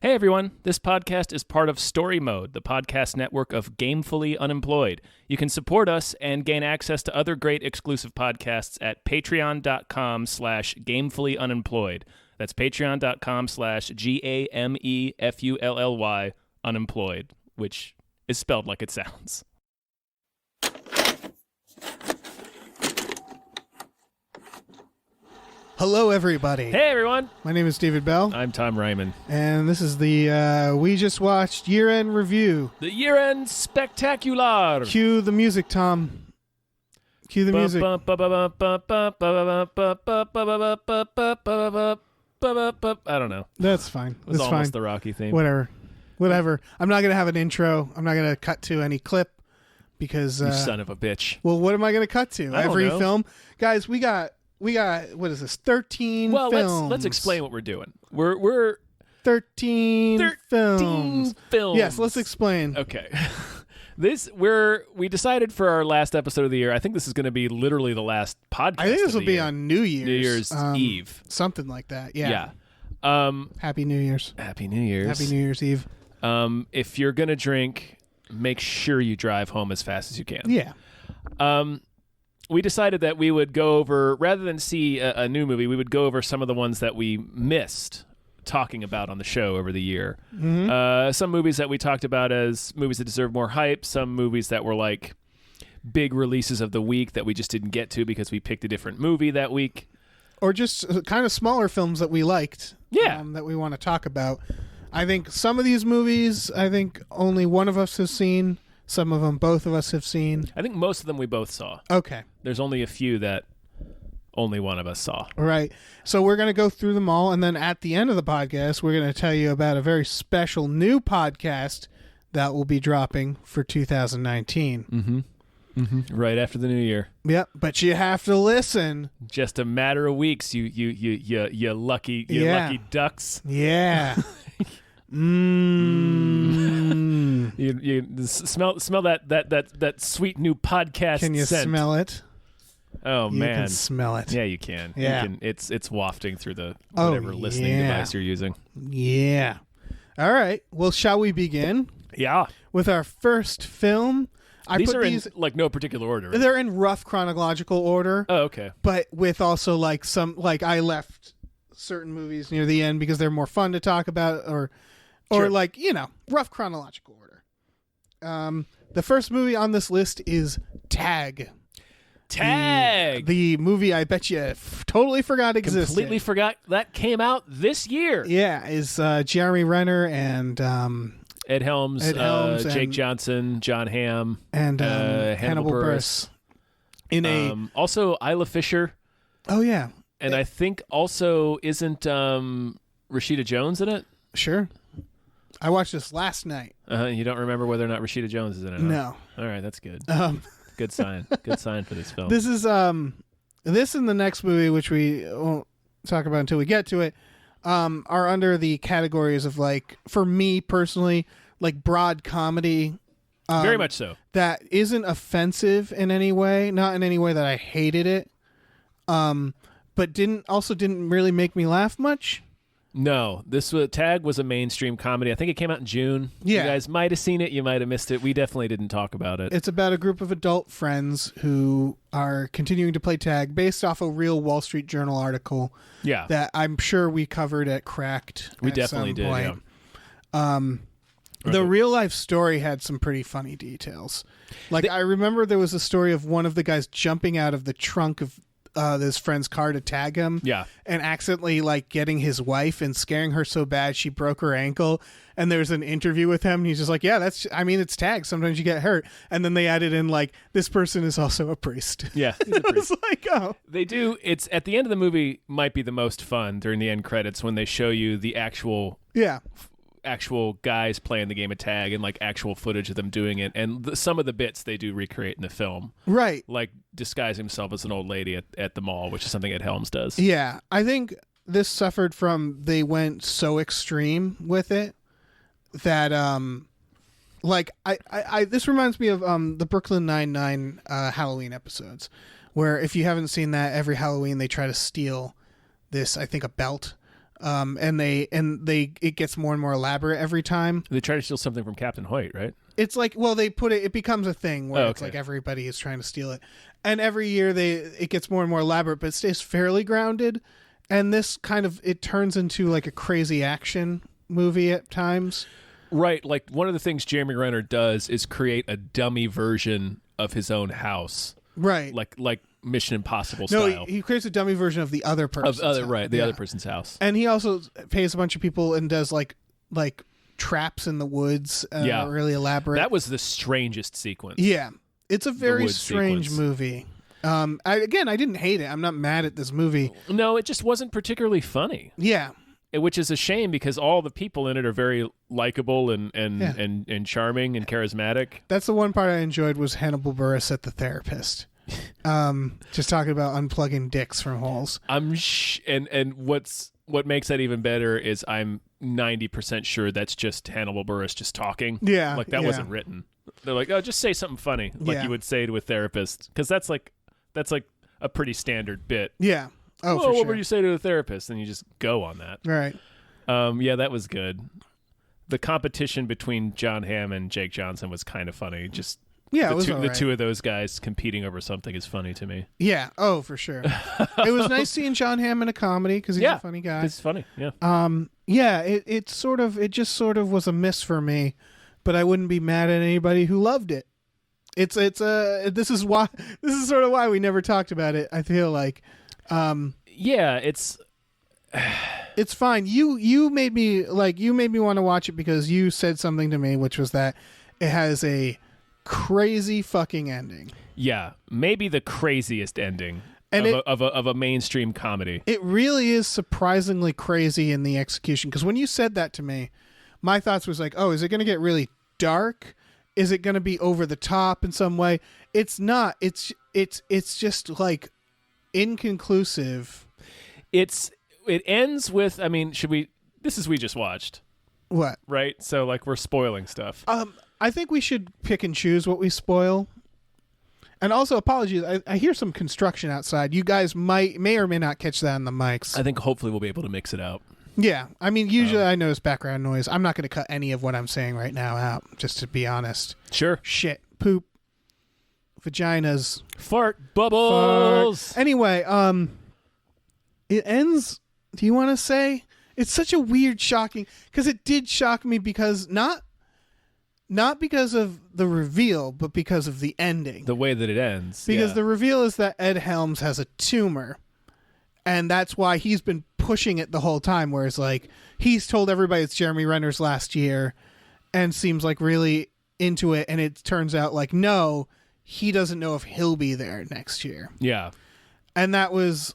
Hey everyone, this podcast is part of Story Mode, the podcast network of Gamefully Unemployed. You can support us and gain access to other great exclusive podcasts at patreon.com/gamefullyunemployed. That's patreon.com/GAMEFULLY unemployed, which is spelled like it sounds. Hello, everybody. Hey everyone, My name is David Bell, I'm Tom Ryman. and this is the We Just Watched Year-End Review. The year-end spectacular. Cue the music, Tom. Cue the music. I don't know. That's fine. It was That's almost fine. the Rocky theme. Whatever. I'm not going to have an intro. I'm not going to cut to any clip because... You son of a bitch. Well, what am I going to cut to? I don't Every know. film? Guys, we got, what is this, 13 films. Well, let's explain what we're doing. We're 13 films. Yes, let's explain. Okay. We decided for our last episode of the year. I think this is going to be literally the last podcast. I think this will be year. on New Year's. Eve. Something like that, yeah. Happy New Year's. Happy New Year's. Happy New Year's Eve. If you're going to drink, make sure you drive home as fast as you can. Yeah. We decided that we would go over, rather than see a new movie, we would go over some of the ones that we missed talking about on the show over the year. Mm-hmm. Some movies that we talked about as movies that deserve more hype, some movies that were like big releases of the week that we just didn't get to because we picked a different movie that week. Or just kind of smaller films that we liked. Yeah. That we want to talk about. I think some of these movies, only one of us has seen. Some of them, both of us have seen. I think most of them we both saw. Okay. There's only a few that only one of us saw. All right. So we're going to go through them all, and then at the end of the podcast, we're going to tell you about a very special new podcast that will be dropping for 2019. Right after the new year. Yep, but you have to listen. Just a matter of weeks, you lucky lucky ducks. Yeah. You smell that sweet new podcast Can you scent. smell it? Oh You man. can smell it. Yeah, you can. Yeah. You can, it's wafting through the Oh, whatever listening yeah. device you're using. Yeah. All right. Well, shall we begin Yeah. with our first film? These are in like no particular order. They're in rough chronological order, Oh, okay. but with also like some I left certain movies near the end because they're more fun to talk about, or Sure. rough chronological order. The first movie on this list is Tag. Tag. The movie I bet you totally forgot existed. Completely forgot that came out this year. Yeah, is Jeremy Renner and Ed Helms, Jake and- Johnson, John Hamm, and Hannibal Buress. in a Also Isla Fisher, oh yeah, and I think also isn't Rashida Jones in it? sure. I watched this last night. You don't remember whether or not Rashida Jones is in it? Huh? No. All right, that's good. Good sign. Good sign for this film. This is this and the next movie, which we won't talk about until we get to it, are under the categories of, like, for me personally, like broad comedy. Very much so. That isn't offensive in any way, not in any way that I hated it, but didn't really make me laugh much. No, Tag was a mainstream comedy. I think it came out in June. Yeah. You guys might have seen it. You might have missed it. We definitely didn't talk about it. It's about a group of adult friends who are continuing to play tag based off a real Wall Street Journal article. Yeah. That I'm sure we covered at Cracked. We at definitely some did, point. yeah. The real life story had some pretty funny details. Like, I remember there was a story of one of the guys jumping out of the trunk of this friend's car to tag him. Yeah. And accidentally, like, getting his wife and scaring her so bad she broke her ankle. And there's an interview with him and he's just like, yeah, it's tag. Sometimes you get hurt. And then they added in, like, this person is also a priest. Yeah. He's a priest. It's like, oh. They do. It's at the end of the movie might be the most fun during the end credits when they show you the actual guys playing the game of tag and like actual footage of them doing it, and some of the bits they do recreate in the film, right? Like disguising himself as an old lady at the mall, which is something Ed Helms does. Yeah, I think this suffered from they went so extreme with it that like I this reminds me of the Brooklyn Nine-Nine Halloween episodes, where if you haven't seen that, every Halloween they try to steal this, I think, a belt and it gets more and more elaborate every time. They try to steal something from Captain Hoyt, right? It's like, well, they put it becomes a thing where it's okay. like everybody is trying to steal it, and every year it gets more and more elaborate, but it stays fairly grounded. And this it turns into like a crazy action movie at times. Right, like one of the things Jeremy Renner does is create a dummy version of his own house. Right. Like Mission Impossible style. No, he creates a dummy version of the other person's house. Right, the other person's house. And he also pays a bunch of people and does like traps in the woods. Really elaborate. That was the strangest sequence. Yeah. It's a very strange movie. I didn't hate it. I'm not mad at this movie. No, it just wasn't particularly funny. Yeah. Which is a shame because all the people in it are very likable and charming and charismatic. That's the one part I enjoyed was Hannibal Buress at the therapist. Just talking about unplugging dicks from holes. And what makes that even better is I'm 90% sure that's just Hannibal Buress just talking. Yeah. Like that wasn't written. They're like, oh, just say something funny like you would say to a therapist because that's like a pretty standard bit. Yeah. Oh, well, for sure. What would you say to a therapist? And you just go on that. Right. Yeah, that was good. The competition between John Hamm and Jake Johnson was kind of funny. Just the two of those guys competing over something is funny to me. Yeah. Oh, for sure. It was nice seeing John Hamm in a comedy because he's a funny guy. It's funny. Yeah. Yeah. It just sort of was a miss for me, but I wouldn't be mad at anybody who loved it. This is sort of why we never talked about it. I feel like. It's fine. You made me want to watch it because you said something to me, which was that it has a crazy fucking ending. Yeah, maybe the craziest ending of a mainstream comedy. It really is surprisingly crazy in the execution. Because when you said that to me, my thoughts was like, oh, is it going to get really dark? Is it going to be over the top in some way? It's not. It's just like inconclusive. It ends with, I mean, we just watched. What? Right? So like we're spoiling stuff. I think we should pick and choose what we spoil. And also apologies, I hear some construction outside. You guys may or may not catch that on the mics. I think hopefully we'll be able to mix it out. Yeah. I mean, usually I notice background noise. I'm not going to cut any of what I'm saying right now out, just to be honest. Sure. Shit. Poop. Vaginas. Fart. Bubbles. Fart. Anyway, it ends, do you want to say? It's such a weird, shocking, because it did shock me because not because of the reveal, but because of the ending. The way that it ends. Because the reveal is that Ed Helms has a tumor, and that's why he's been pushing it the whole time, whereas like he's told everybody it's Jeremy Renner's last year and seems like really into it, and it turns out like no, he doesn't know if he'll be there next year. Yeah. And that was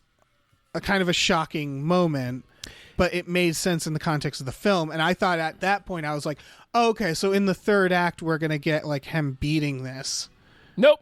a kind of a shocking moment, but it made sense in the context of the film. And I thought at that point, I was like, oh, okay, so in the third act, we're going to get like him beating this. Nope.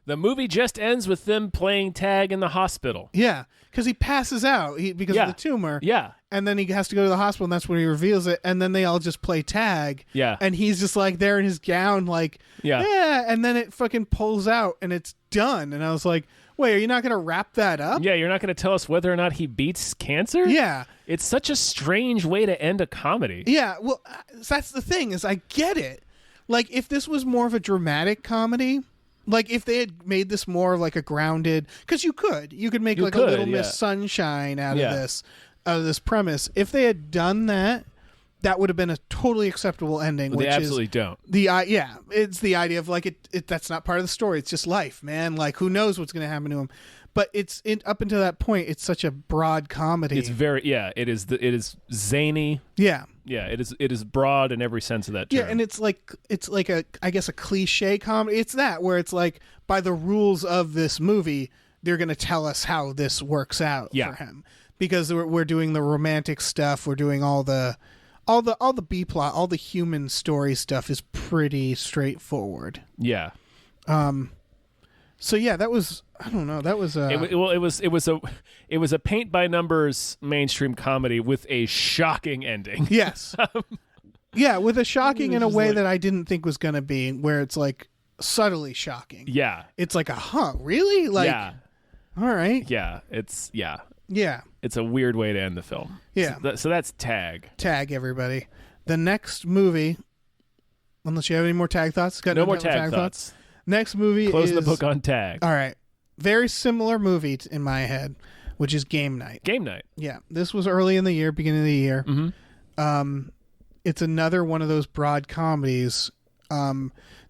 The movie just ends with them playing tag in the hospital. Yeah, because he passes out because of the tumor. Yeah. And then he has to go to the hospital, and that's when he reveals it. And then they all just play tag. Yeah. And he's just like there in his gown, like, yeah. And then it fucking pulls out, and it's done. And I was like, wait, are you not going to wrap that up? Yeah, you're not going to tell us whether or not he beats cancer? Yeah. It's such a strange way to end a comedy. Yeah, well, that's the thing, is I get it. Like, if this was more of a dramatic comedy, like if they had made this more of like a grounded, because you could make a Little Miss Sunshine out of this premise. If they had done that, that would have been a totally acceptable ending. They absolutely don't. It's the idea of like it. That's not part of the story. It's just life, man. Like who knows what's going to happen to him? But up until that point, it's such a broad comedy. It's very It is zany. Yeah. Yeah. It is broad in every sense of that term. Yeah, and it's like I guess a cliche comedy. It's that where it's like by the rules of this movie, they're going to tell us how this works out for him because we're doing the romantic stuff. We're doing all the B plot, all the human story stuff is pretty straightforward. Yeah. So yeah, that was, I don't know, that was it was a paint by numbers mainstream comedy with a shocking ending. Yes. Yeah, with a shocking in a way that I didn't think was going to be, where it's like subtly shocking. Yeah. It's like really? Like, all right. Yeah. It's Yeah. It's a weird way to end the film. Yeah. So that's Tag. Tag, everybody. The next movie, unless you have any more Tag thoughts. Got no more Tag thoughts. Next movie Closing the book on Tag. All right. Very similar movie in my head, which is Game Night. Game Night. Yeah. This was early in the year, beginning of the year. Mm-hmm. It's another one of those broad comedies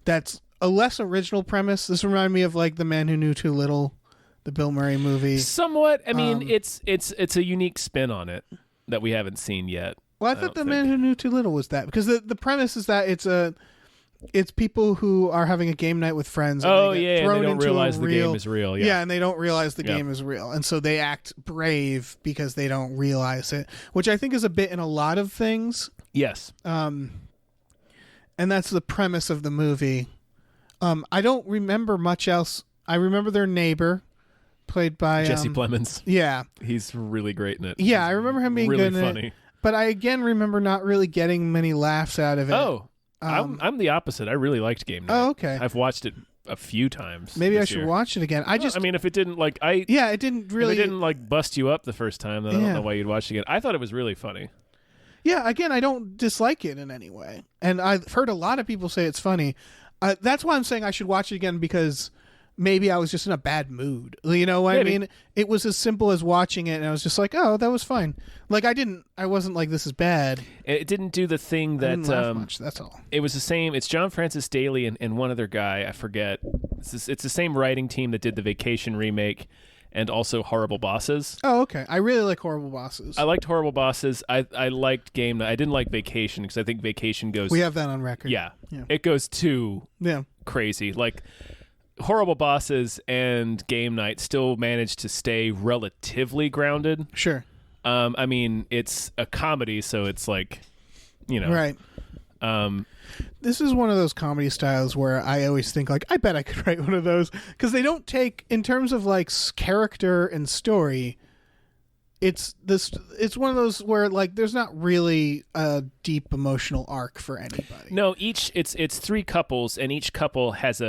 that's a less original premise. This reminded me of like The Man Who Knew Too Little, the Bill Murray movie. Somewhat. I mean, it's a unique spin on it that we haven't seen yet. Well, I thought The Man Who Knew Too Little was that, because the premise is that it's people who are having a game night with friends. And and they don't realize the game is real. Yeah, and they don't realize the game is real, and so they act brave because they don't realize it, which I think is a bit in a lot of things. Yes. And that's the premise of the movie. I don't remember much else. I remember their neighbor, played by Jesse Plemons. Yeah, he's really great in it. Yeah, I remember him being really good funny. in it. But I again remember not really getting many laughs out of it. Oh, I'm the opposite. I really liked Game Night. Oh, okay. I've watched it a few times. Maybe I should watch it again. I mean, if it didn't it didn't really. If it didn't bust you up the first time, then I don't know why you'd watch it again. I thought it was really funny. Yeah, again, I don't dislike it in any way, and I've heard a lot of people say it's funny. That's why I'm saying I should watch it again, because maybe I was just in a bad mood. You know what I mean? It was as simple as watching it, and I was just like, oh, that was fine. Like, I wasn't like, this is bad. It didn't do the thing that... I didn't laugh much, that's all. It was the same... It's John Francis Daley and one other guy, I forget. It's the same writing team that did the Vacation remake and also Horrible Bosses. Oh, okay. I really like Horrible Bosses. I liked Horrible Bosses. I liked Game Night. I didn't like Vacation, because I think Vacation goes... We have that on record. Yeah. It goes too crazy. Like... Horrible Bosses and Game Night still managed to stay relatively grounded. Sure. I mean, it's a comedy, so it's like, Right. This is one of those comedy styles where I always think, like, I bet I could write one of those, because they don't take, in terms of like character and story, it's one of those where like there's not really a deep emotional arc for anybody. No, it's three couples, and each couple has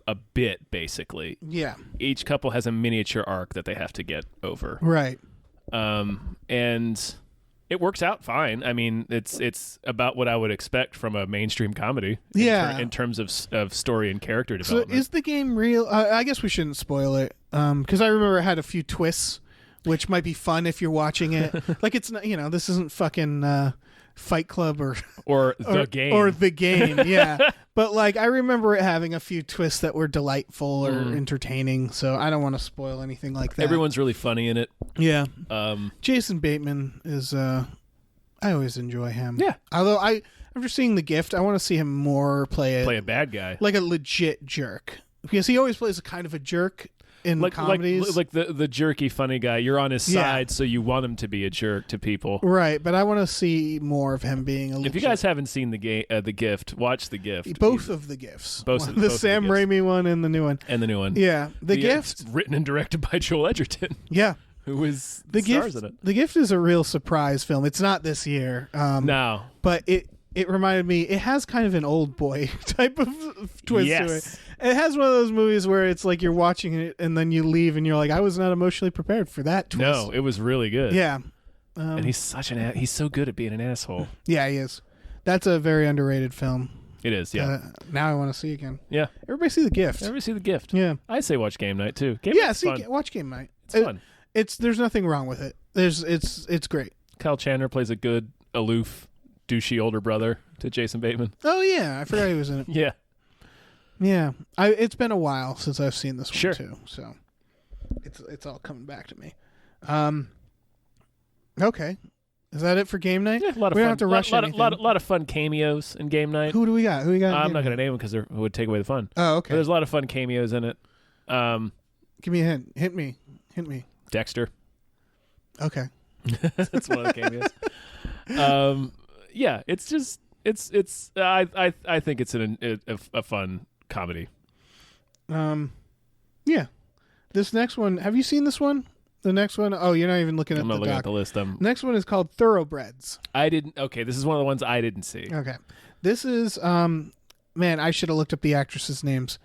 a bit, basically. Yeah. Each couple has a miniature arc that they have to get over. Right. And it works out fine. I mean, it's about what I would expect from a mainstream comedy. In terms of story and character development. So is the game real? I guess we shouldn't spoil it, because I remember it had a few twists, which might be fun if you're watching it. Like, it's not, this isn't fucking Fight Club or The Game. Or The Game, yeah. But like, I remember it having a few twists that were delightful or entertaining, so I don't want to spoil anything like that. Everyone's really funny in it. Yeah. Jason Bateman is I always enjoy him. Yeah. Although after seeing The Gift, I want to see him more play a bad guy. Like a legit jerk. Because he always plays a kind of a jerk in comedies. Like the jerky funny guy. You're on his side, so you want him to be a jerk to people. Right, but I want to see more of him being a legit... If you guys haven't seen The Gift, watch The Gift. Both of The Gifts. The Sam Raimi one and the new one. And the new one. Yeah. The Gift... It's written and directed by Joel Edgerton. Yeah. Who was stars in it. The Gift is a real surprise film. It's not this year. No. But it reminded me, it has kind of an Old Boy type of twist to it. It has one of those movies where it's like you're watching it and then you leave and you're like, I was not emotionally prepared for that twist. No, it was really good. Yeah. And he's he's so good at being an asshole. Yeah, he is. That's a very underrated film. It is, yeah. Now I want to see again. Yeah. Everybody see The Gift. Yeah. I'd say watch Game Night too. Watch Game Night. It's fun. There's nothing wrong with it. It's great. Kyle Chandler plays a good, aloof, douchey older brother to Jason Bateman. Oh yeah, I forgot he was in it. Yeah. Yeah. It's been a while since I've seen this one too, so it's all coming back to me. Okay. Is that it for Game Night? Yeah, a lot of fun. We don't have to rush anything. A lot of fun cameos in Game Night. Who do we got? I'm not going to name them because it would take away the fun. Oh, okay. But there's a lot of fun cameos in it. Give me a hint. Hint me. Dexter. Okay. That's one of the cameos. Yeah, it's just I think it's a fun comedy. Yeah. This next one, have you seen this one? The next one? Oh, you're not even looking at the doc. I'm not looking at the list. Next one is called Thoroughbreds. Okay, this is one of the ones I didn't see. Okay. This is man, I should have looked up the actresses' names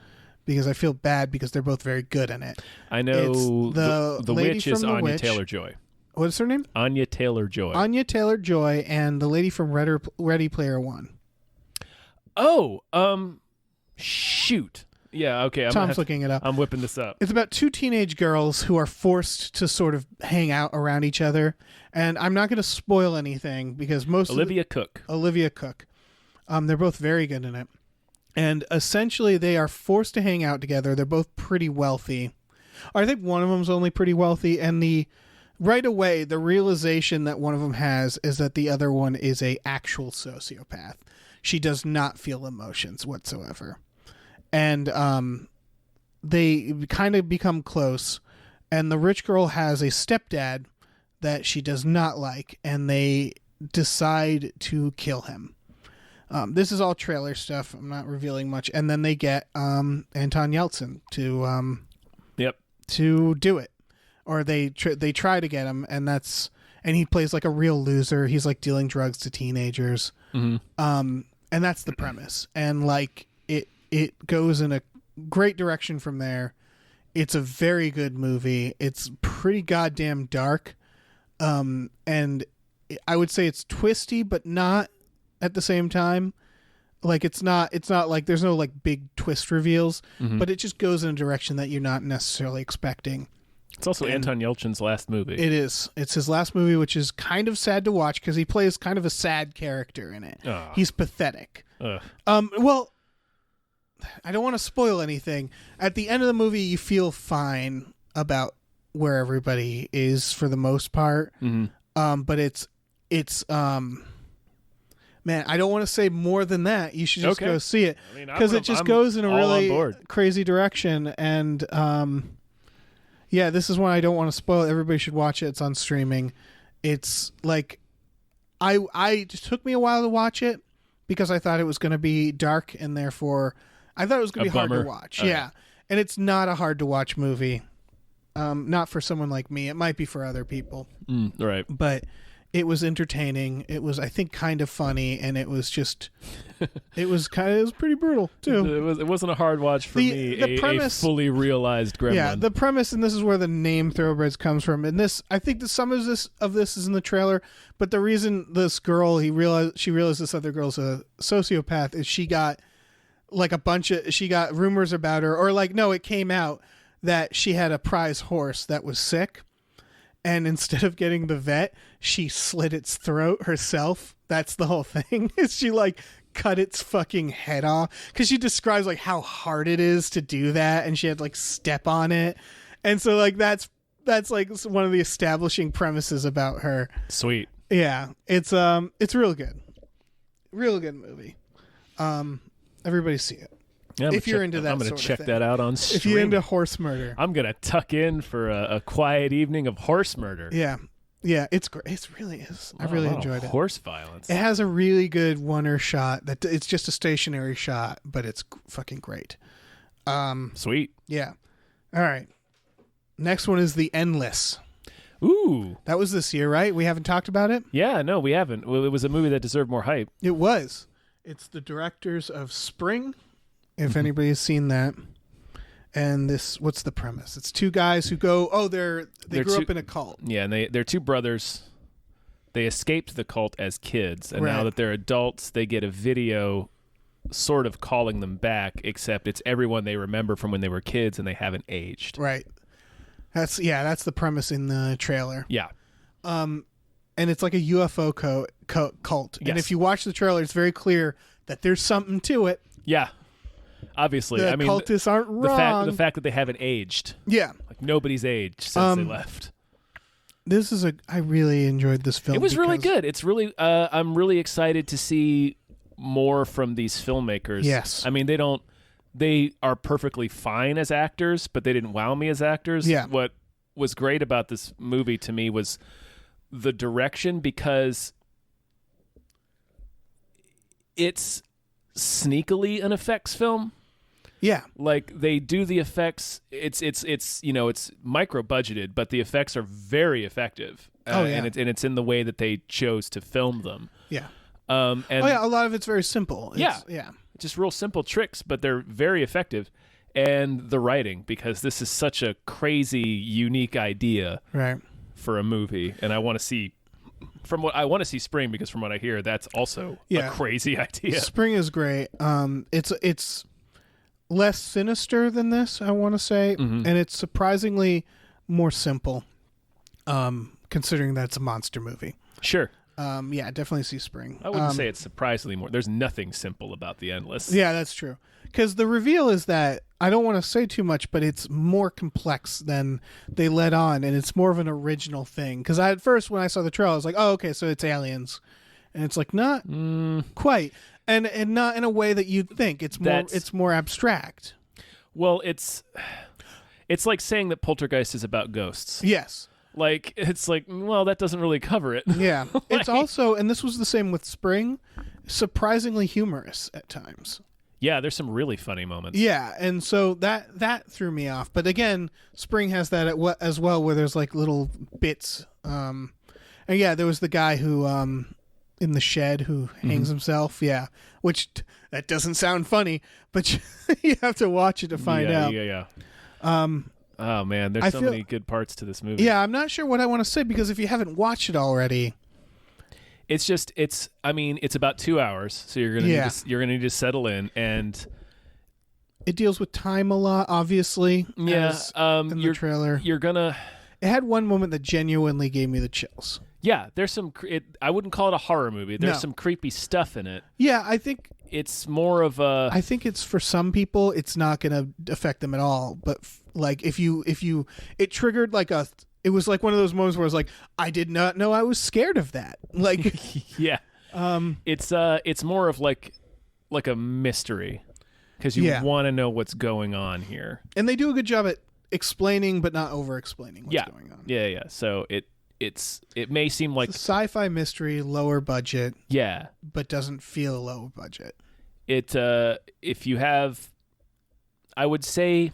because I feel bad because they're both very good in it. I know the lady witch from is The Anya Witch. Taylor-Joy. What's her name? Anya Taylor-Joy. Anya Taylor-Joy and the lady from Ready Player One. Oh, shoot. Yeah, okay. Tom's looking it up. I'm whipping this up. It's about two teenage girls who are forced to sort of hang out around each other. And I'm not going to spoil anything because Olivia Cook. They're both very good in it. And essentially they are forced to hang out together. They're both pretty wealthy. I think one of them's only pretty wealthy. And right away, the realization that one of them has is that the other one is a actual sociopath. She does not feel emotions whatsoever. And they kind of become close, and the rich girl has a stepdad that she does not like, and they decide to kill him. This is all trailer stuff. I'm not revealing much. And then they get Anton Yelchin to do it, or they try to get him, and he plays like a real loser. He's like dealing drugs to teenagers, and that's the premise. And like it goes in a great direction from there. It's a very good movie. It's pretty goddamn dark. And I would say it's twisty, but not at the same time. Like it's not like there's no like big twist reveals, but it just goes in a direction that you're not necessarily expecting. It's also Anton Yelchin's last movie. It is. It's his last movie, which is kind of sad to watch because he plays kind of a sad character in it. He's pathetic. Well, I don't want to spoil anything. At the end of the movie, you feel fine about where everybody is for the most part. But it's man, I don't want to say more than that. You should just go see it because it just goes in a really crazy direction. And yeah, this is one I don't want to spoil. Everybody should watch it. It's on streaming. It's like it just took me a while to watch it because I thought it was going to be dark and therefore I thought it was going to be hard to watch. Yeah. And it's not a hard to watch movie. Not for someone like me. It might be for other people. Right. But it was entertaining. It was, I think, kind of funny, and it was just, it was pretty brutal too. It wasn't a hard watch for me. The premise, a fully realized gremlin. Yeah, the premise, and this is where the name Thoroughbreds comes from. And this, I think, some of this is in the trailer. But the reason this girl, she realized this other girl's a sociopath is she got rumors about her, or like no, it came out that she had a prize horse that was sick. And instead of getting the vet, she slit its throat herself. That's the whole thing. She like cut its fucking head off because she describes like how hard it is to do that, and she had like step on it, and so like that's like one of the establishing premises about her. Sweet. Yeah, it's real good, real good movie. Everybody see it. Yeah, if you're into that, I'm going to check that out on stream. If you're into horse murder, I'm going to tuck in for a quiet evening of horse murder. Yeah, it's great. It really is. I really enjoyed it. Horse violence. It has a really good one-er shot. It's just a stationary shot, but it's fucking great. Sweet. Yeah. All right. Next one is The Endless. Ooh. That was this year, right? We haven't talked about it? Yeah, no, we haven't. Well, it was a movie that deserved more hype. It was. It's the directors of Spring. If anybody's seen that. And what's the premise? It's two guys who go, they grew up in a cult. Yeah, and they're two brothers. They escaped the cult as kids, and now that they're adults, they get a video sort of calling them back, except it's everyone they remember from when they were kids and they haven't aged. Right. That's the premise in the trailer. Yeah. And it's like a UFO cult. Yes. And if you watch the trailer, it's very clear that there's something to it. Yeah. Obviously, the cultists aren't wrong. The fact that they haven't aged. Yeah. Like nobody's aged since they left. I really enjoyed this film. It was really good. It's really, I'm really excited to see more from these filmmakers. Yes. I mean, they are perfectly fine as actors, but they didn't wow me as actors. Yeah. What was great about this movie to me was the direction, because it's sneakily an effects film. Yeah. Like they do the effects, it's micro budgeted, but the effects are very effective. And it's in the way that they chose to film them. Yeah. And a lot of it's very simple. Yeah. Just real simple tricks, but they're very effective. and the writing, because this is such a crazy, unique idea for a movie, and I want to see Spring, because from what I hear, that's also a crazy idea. Spring is great. It's less sinister than this, I want to say, and it's surprisingly more simple, considering that it's a monster movie. Sure. Definitely see Spring. I wouldn't say it's surprisingly more. There's nothing simple about The Endless. Yeah, that's true. Because the reveal is that, I don't want to say too much, but it's more complex than they let on, and it's more of an original thing. Because at first, when I saw the trailer, I was like, oh, okay, so it's aliens. And it's like, not quite. And not in a way that you'd think. It's more abstract. Well, it's like saying that Poltergeist is about ghosts. Yes. Like, it's like, well, that doesn't really cover it. Yeah. It's also, and this was the same with Spring, surprisingly humorous at times. Yeah, there's some really funny moments. Yeah, and so that threw me off. But again, Spring has that as well, where there's like little bits. And yeah, there was the guy who in the shed who hangs himself. Yeah, which that doesn't sound funny, but you have to watch it to find out. Yeah. Oh man, there's so many good parts to this movie. Yeah, I'm not sure what I want to say, because if you haven't watched it already. It's about 2 hours, so you're gonna need to settle in, and it deals with time a lot, obviously. Yeah, in the trailer, It had one moment that genuinely gave me the chills. Yeah, there's some. I wouldn't call it a horror movie. There's some creepy stuff in it. Yeah, I think it's more of a. I think it's for some people, it's not gonna affect them at all. But like, if you, it triggered like a. It was like one of those moments where I was like, I did not know I was scared of that. Like, yeah, it's more of like a mystery, because you want to know what's going on here, and they do a good job at explaining, but not over-explaining what's going on. Yeah. So it may seem like it's a sci-fi mystery, lower budget, but doesn't feel low budget. If you have, I would say.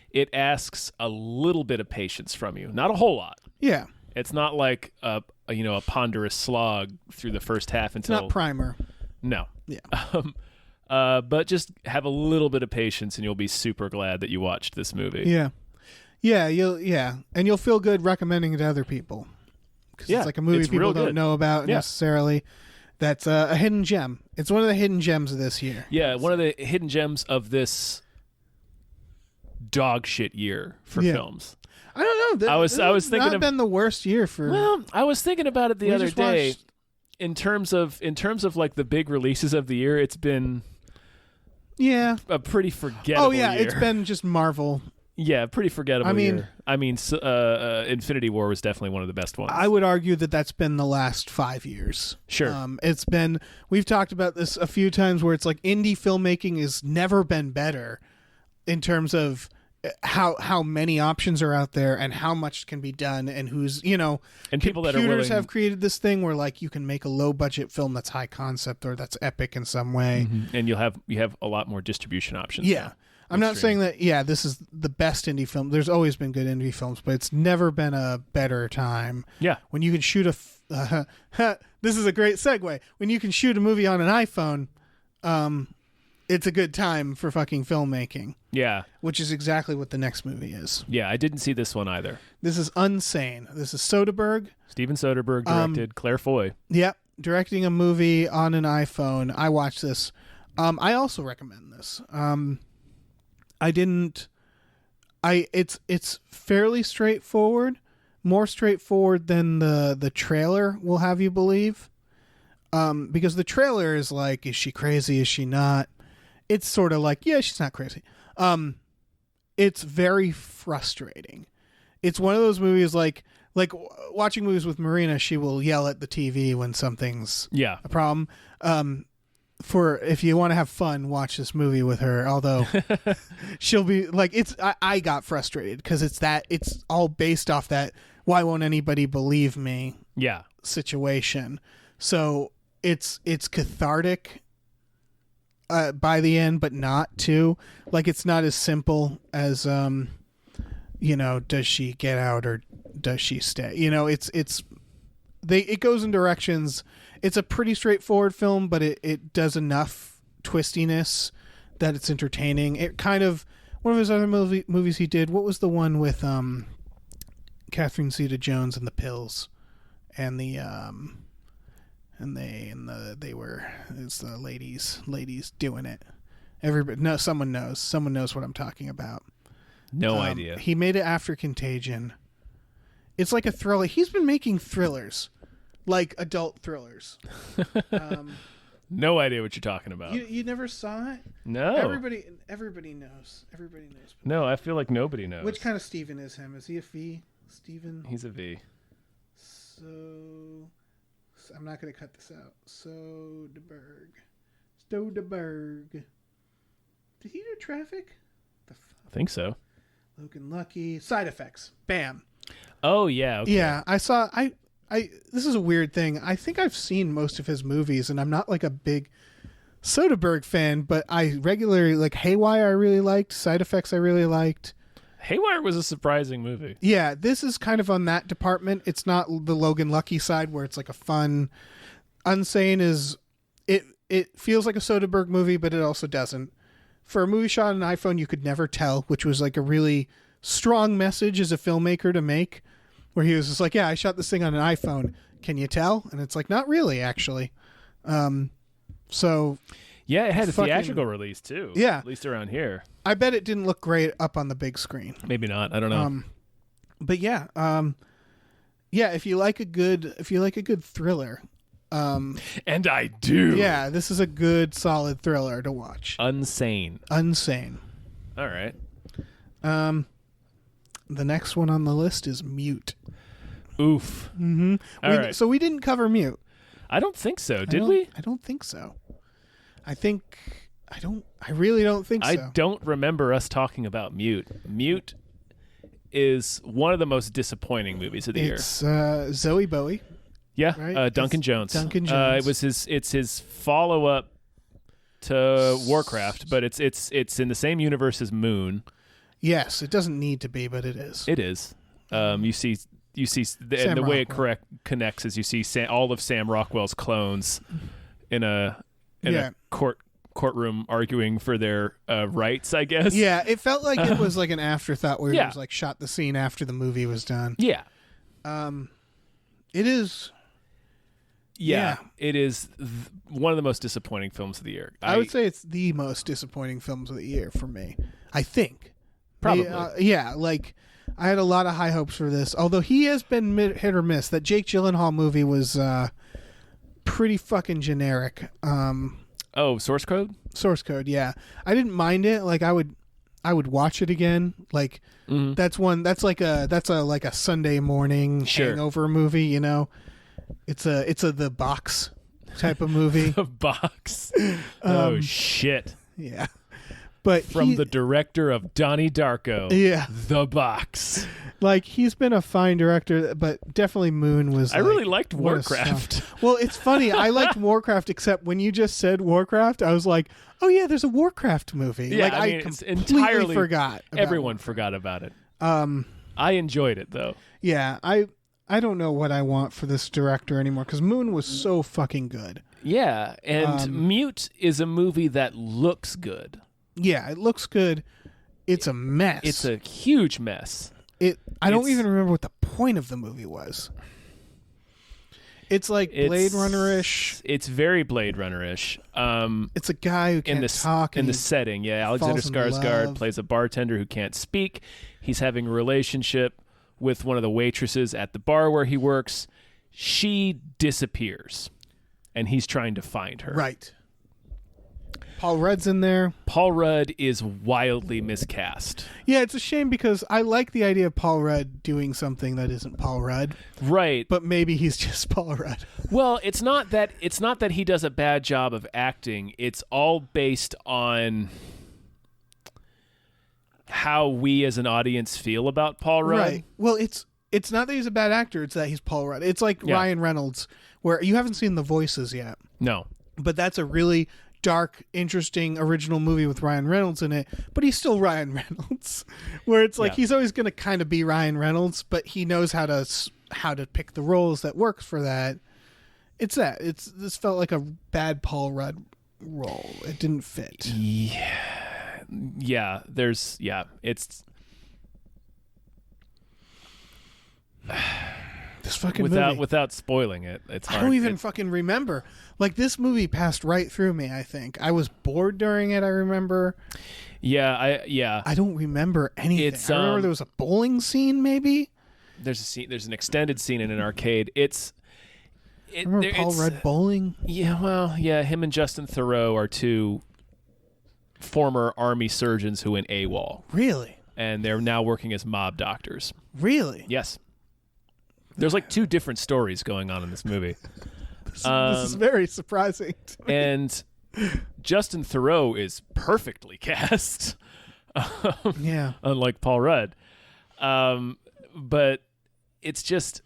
It asks a little bit of patience from you, not a whole lot. Yeah, it's not like a ponderous slog through the first half until it's not Primer. No. Yeah. But just have a little bit of patience, and you'll be super glad that you watched this movie. Yeah. And you'll feel good recommending it to other people, because it's like a movie people don't know about necessarily. That's a hidden gem. It's one of the hidden gems of this year. Yeah, one of the hidden gems of this dog shit year for films. I don't know. I was thinking not been the worst year for. Well, I was thinking about it the other day. In terms of like the big releases of the year, it's been a pretty forgettable year. It's been just Marvel. Yeah, pretty forgettable year. Infinity War was definitely one of the best ones. I would argue that that's been the last 5 years. Sure. It's been. We've talked about this a few times, where it's like indie filmmaking has never been better in terms of how many options are out there and how much can be done, and who's and people that are willing have created this thing where like you can make a low budget film that's high concept or that's epic in some way, and you have a lot more distribution options. Yeah, I'm not saying that. Yeah, this is the best indie film. There's always been good indie films, but it's never been a better time. Yeah, when you can shoot this is a great segue. When you can shoot a movie on an iPhone, it's a good time for fucking filmmaking. Yeah. Which is exactly what the next movie is. Yeah, I didn't see this one either. This is Unsane. This is Soderbergh. Steven Soderbergh directed. Claire Foy. Yep. Directing a movie on an iPhone. I watched this. I also recommend this. It's fairly straightforward. More straightforward than the trailer will have you believe. Because the trailer is like, is she crazy? Is she not? It's sort of like, yeah, she's not crazy. It's very frustrating. It's one of those movies like watching movies with Marina, she will yell at the TV when something's a problem. For if you want to have fun, watch this movie with her. Although she'll be like, I got frustrated because it's all based off that why won't anybody believe me situation. So it's cathartic by the end, but not too. Like, it's not as simple as does she get out or does she stay? It goes in directions. It's a pretty straightforward film, but it does enough twistiness that it's entertaining. It kind of one of his other movies he did. What was the one with Catherine Zeta-Jones and the pills, and the they were, it's the ladies doing it. Everybody, no, someone knows what I'm talking about. No idea. He made it after Contagion. It's like a thriller. He's been making thrillers, like adult thrillers. No idea what you're talking about. You never saw it? No. Everybody knows. Everybody knows. No, I feel like nobody knows. Which kind of Steven is him? Is he a V? Steven? He's a V. So I'm not going to cut this out. Soderbergh. Did he do Traffic? I think so. Logan Lucky. Side Effects. Bam. Oh, yeah. Okay. Yeah, I saw... this is a weird thing. I think I've seen most of his movies, and I'm not like a big Soderbergh fan, but I regularly, like Haywire I really liked. Side Effects I really liked. Haywire was a surprising movie. Yeah, this is kind of on that department. It's not the Logan Lucky side where it's like a fun... Unsane is... It feels like a Soderbergh movie, but it also doesn't. For a movie shot on an iPhone, you could never tell, which was like a really strong message as a filmmaker to make, where he was just like, yeah, I shot this thing on an iPhone. Can you tell? And it's like, not really, actually. So... Yeah, it had a theatrical release, too. Yeah. At least around here. I bet it didn't look great up on the big screen. Maybe not. I don't know. But yeah. Yeah, if you like a good thriller... and I do. Yeah, this is a good, solid thriller to watch. Unsane. All right. The next one on the list is Mute. Oof. Mm-hmm. All right. So we didn't cover Mute. I don't think so. Did we? I don't think so. I really don't think so. I don't remember us talking about Mute. Mute is one of the most disappointing movies of the year. It's Zoe Bowie. Yeah, right? Duncan Jones. Duncan Jones. It's his follow-up to Warcraft, but it's in the same universe as Moon. Yes, it doesn't need to be, but it is. It is. You see, the way it connects is you see all of Sam Rockwell's clones in a courtroom arguing for their rights, I guess. Yeah, it felt like it was like an afterthought where it was like shot the scene after the movie was done. Yeah. It is. Yeah, it is one of the most disappointing films of the year. I would say it's the most disappointing films of the year for me. I think. Probably. Like I had a lot of high hopes for this, although he has been hit or miss. That Jake Gyllenhaal movie was pretty fucking generic. Source Code? Source Code, yeah. I didn't mind it. Like I would watch it again. Like that's like a Sunday morning hangover movie, you know. It's a The Box type of movie. The Box. Oh shit. Yeah. But from the director of Donnie Darko. Yeah. The Box. Like he's been a fine director, but definitely Moon was. I really liked Warcraft. Well, it's funny. I liked Warcraft, except when you just said Warcraft, I was like, "Oh yeah, there's a Warcraft movie." Yeah, like I completely forgot. Everyone forgot about it. I enjoyed it though. Yeah, I don't know what I want for this director anymore because Moon was so fucking good. Yeah, and Mute is a movie that looks good. Yeah, it looks good. It's a mess. It's a huge mess. I don't even remember what the point of the movie was. It's like Blade Runner-ish. It's very Blade Runner-ish. It's a guy who can't talk. In the setting, yeah. Alexander Skarsgård plays a bartender who can't speak. He's having a relationship with one of the waitresses at the bar where he works. She disappears, and he's trying to find her. Right. Paul Rudd's in there. Paul Rudd is wildly miscast. Yeah, it's a shame because I like the idea of Paul Rudd doing something that isn't Paul Rudd. Right. But maybe he's just Paul Rudd. Well, it's not that he does a bad job of acting. It's all based on how we as an audience feel about Paul Rudd. Right. Well, it's not that he's a bad actor, it's that he's Paul Rudd. It's like Ryan Reynolds, where you haven't seen The Voices yet. No. But that's a really dark, interesting, original movie with Ryan Reynolds in it, but he's still Ryan Reynolds. Where it's like he's always going to kind of be Ryan Reynolds, but he knows how to pick the roles that works for that. This felt like a bad Paul Rudd role. It didn't fit. Yeah. it's this fucking movie. Without spoiling it. It's hard. I don't even fucking remember. Like, this movie passed right through me, I think. I was bored during it, I remember. I don't remember anything. I remember there was a bowling scene, maybe. There's an extended scene in an arcade. Remember Paul Rudd bowling? Yeah, well, yeah, him and Justin Theroux are two former Army surgeons who went AWOL. Really? And they're now working as mob doctors. Really? Yes. There's like two different stories going on in this movie. This is very surprising to me. And Justin Theroux is perfectly cast. Yeah. Unlike Paul Rudd. But it's just...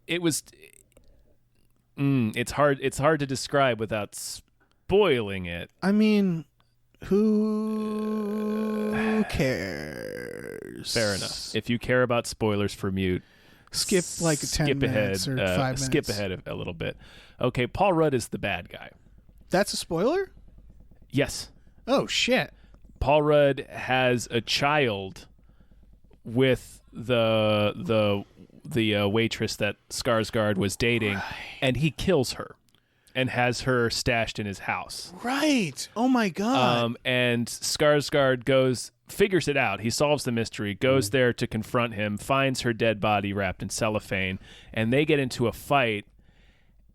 It's hard to describe without spoiling it. I mean, who cares? Fair enough. If you care about spoilers for Mute, skip like 10 minutes or 5 minutes. Skip ahead a little bit. Okay, Paul Rudd is the bad guy. That's a spoiler? Yes. Oh, shit. Paul Rudd has a child with the waitress that Skarsgård was dating, and he kills her and has her stashed in his house. Right. Oh my God. And Skarsgård figures it out. He solves the mystery, goes there to confront him, finds her dead body wrapped in cellophane, and they get into a fight,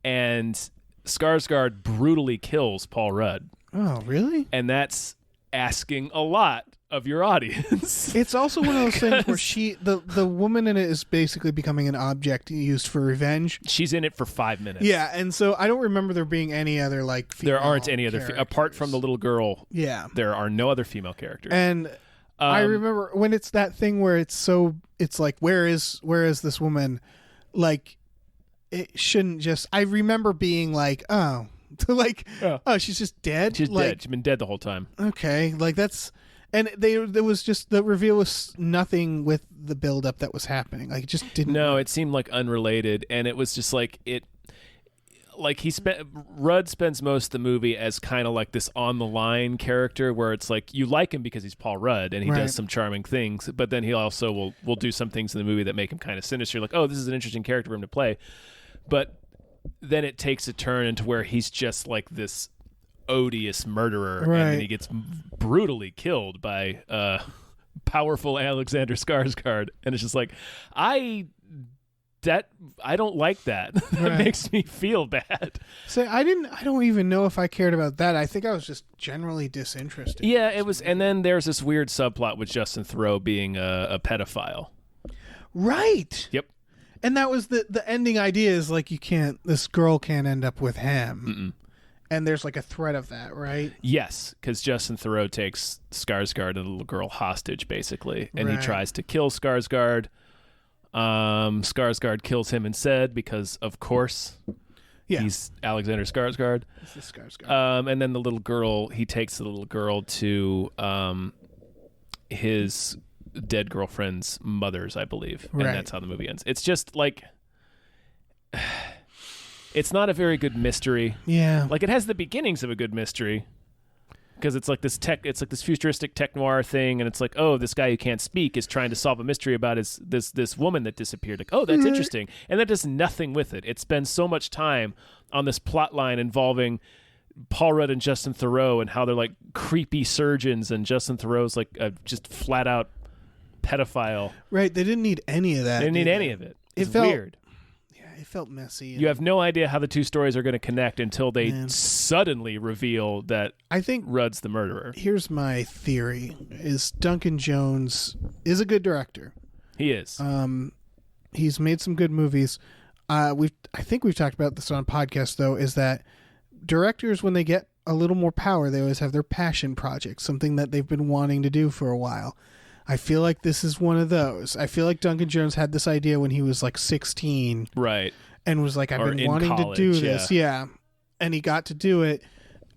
and Skarsgård brutally kills Paul Rudd. Oh, really? And that's asking a lot of your audience. It's also one of those things where the woman in it is basically becoming an object used for revenge. She's in it for 5 minutes. Yeah, and so I don't remember there being any other like female there aren't any other apart from the little girl. Yeah, there are no other female characters. And I remember when it's that thing where it's like where is this woman? Like, it shouldn't just. I remember being like, oh, like, oh, she's just dead. She's dead. She's been dead the whole time. Okay, like that's. And there was just the reveal was nothing with the build-up that was happening. Like, it just didn't. No, it seemed like unrelated, and it was just like it. Like Rudd spends most of the movie as kind of like this on the line character, where it's like you like him because he's Paul Rudd and he does some charming things, but then he also will do some things in the movie that make him kind of sinister. Like, oh, this is an interesting character for him to play, but then it takes a turn into where he's just like this odious murderer, and then he gets brutally killed by powerful Alexander Skarsgård, and it's just like I don't like that. That makes me feel bad. So I don't even know if I cared about that. I think I was just generally disinterested. Yeah, it was. And then there's this weird subplot with Justin Theroux being a pedophile. Right. Yep. And that was the ending idea is like this girl can't end up with him. Mm-mm. And there's like a threat of that, right? Yes, because Justin Theroux takes Skarsgård and the little girl hostage, basically, and he tries to kill Skarsgård. Skarsgård kills him instead because, of course, he's Alexander Skarsgård. It's the Skarsgård. And then he takes the little girl to his dead girlfriend's mother's, I believe, and that's how the movie ends. It's just like. It's not a very good mystery. Yeah. Like, it has the beginnings of a good mystery because it's like this futuristic tech noir thing, and it's like, oh, this guy who can't speak is trying to solve a mystery about this woman that disappeared. Like, oh, that's interesting. And that does nothing with it. It spends so much time on this plot line involving Paul Rudd and Justin Theroux and how they're like creepy surgeons, and Justin Theroux's like a just flat out pedophile. Right. They didn't need any of that. They didn't need any of it. It felt weird. It felt messy. You have no idea how the two stories are going to connect until they suddenly reveal that I think Rudd's the murderer. Here's my theory: is Duncan Jones is a good director. He is. He's made some good movies. I think we've talked about this on podcast though. Is that directors, when they get a little more power, they always have their passion projects, something that they've been wanting to do for a while. I feel like this is one of those. I feel like Duncan Jones had this idea when he was like 16. Right. And was like, I've been wanting to do this. Yeah. And he got to do it,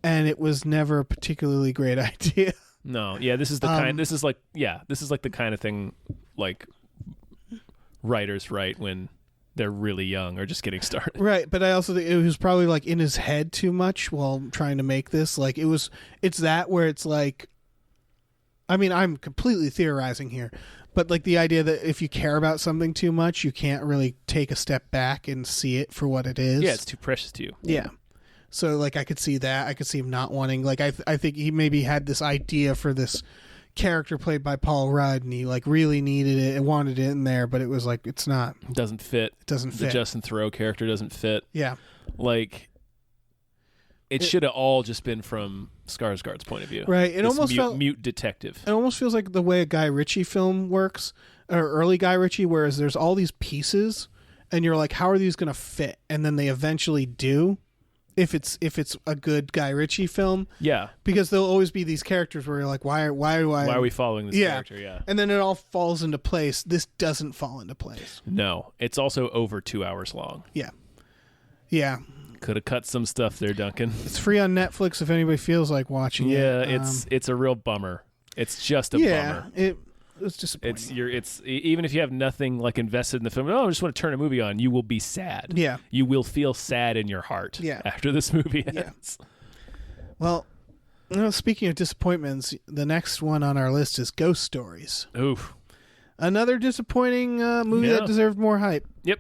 and it was never a particularly great idea. No. Yeah, this is the kind this is like the kind of thing like writers write when they're really young or just getting started. Right, but I also think it was probably like in his head too much while trying to make this. Like it's that where it's like, I mean, I'm completely theorizing here, but like the idea that if you care about something too much, you can't really take a step back and see it for what it is. Yeah, it's too precious to you. Yeah. So like I could see that. I could see him not wanting, like I think he maybe had this idea for this character played by Paul Rudd, and he like really needed it and wanted it in there, but it was like it doesn't fit. It doesn't fit. The Justin Theroux character doesn't fit. Yeah. Like it should have all just been from Skarsgård's point of view. Right. It almost felt mute detective. It almost feels like the way a Guy Ritchie film works, or early Guy Ritchie, whereas there's all these pieces and you're like, how are these going to fit? And then they eventually do. If it's a good Guy Ritchie film, yeah, because there'll always be these characters where you're like, why are we following this character? Yeah, and then it all falls into place. This doesn't fall into place. No, it's also over 2 hours long. Yeah. Could have cut some stuff there, Duncan. It's free on Netflix if anybody feels like watching it. Yeah, it's a real bummer. It's just a bummer. It's disappointing. It's even if you have nothing like invested in the film. Oh, I just want to turn a movie on. You will be sad. Yeah, you will feel sad in your heart. Yeah. After this movie ends. Yeah. Well, speaking of disappointments, the next one on our list is Ghost Stories. Oof, another disappointing movie that deserved more hype. Yep.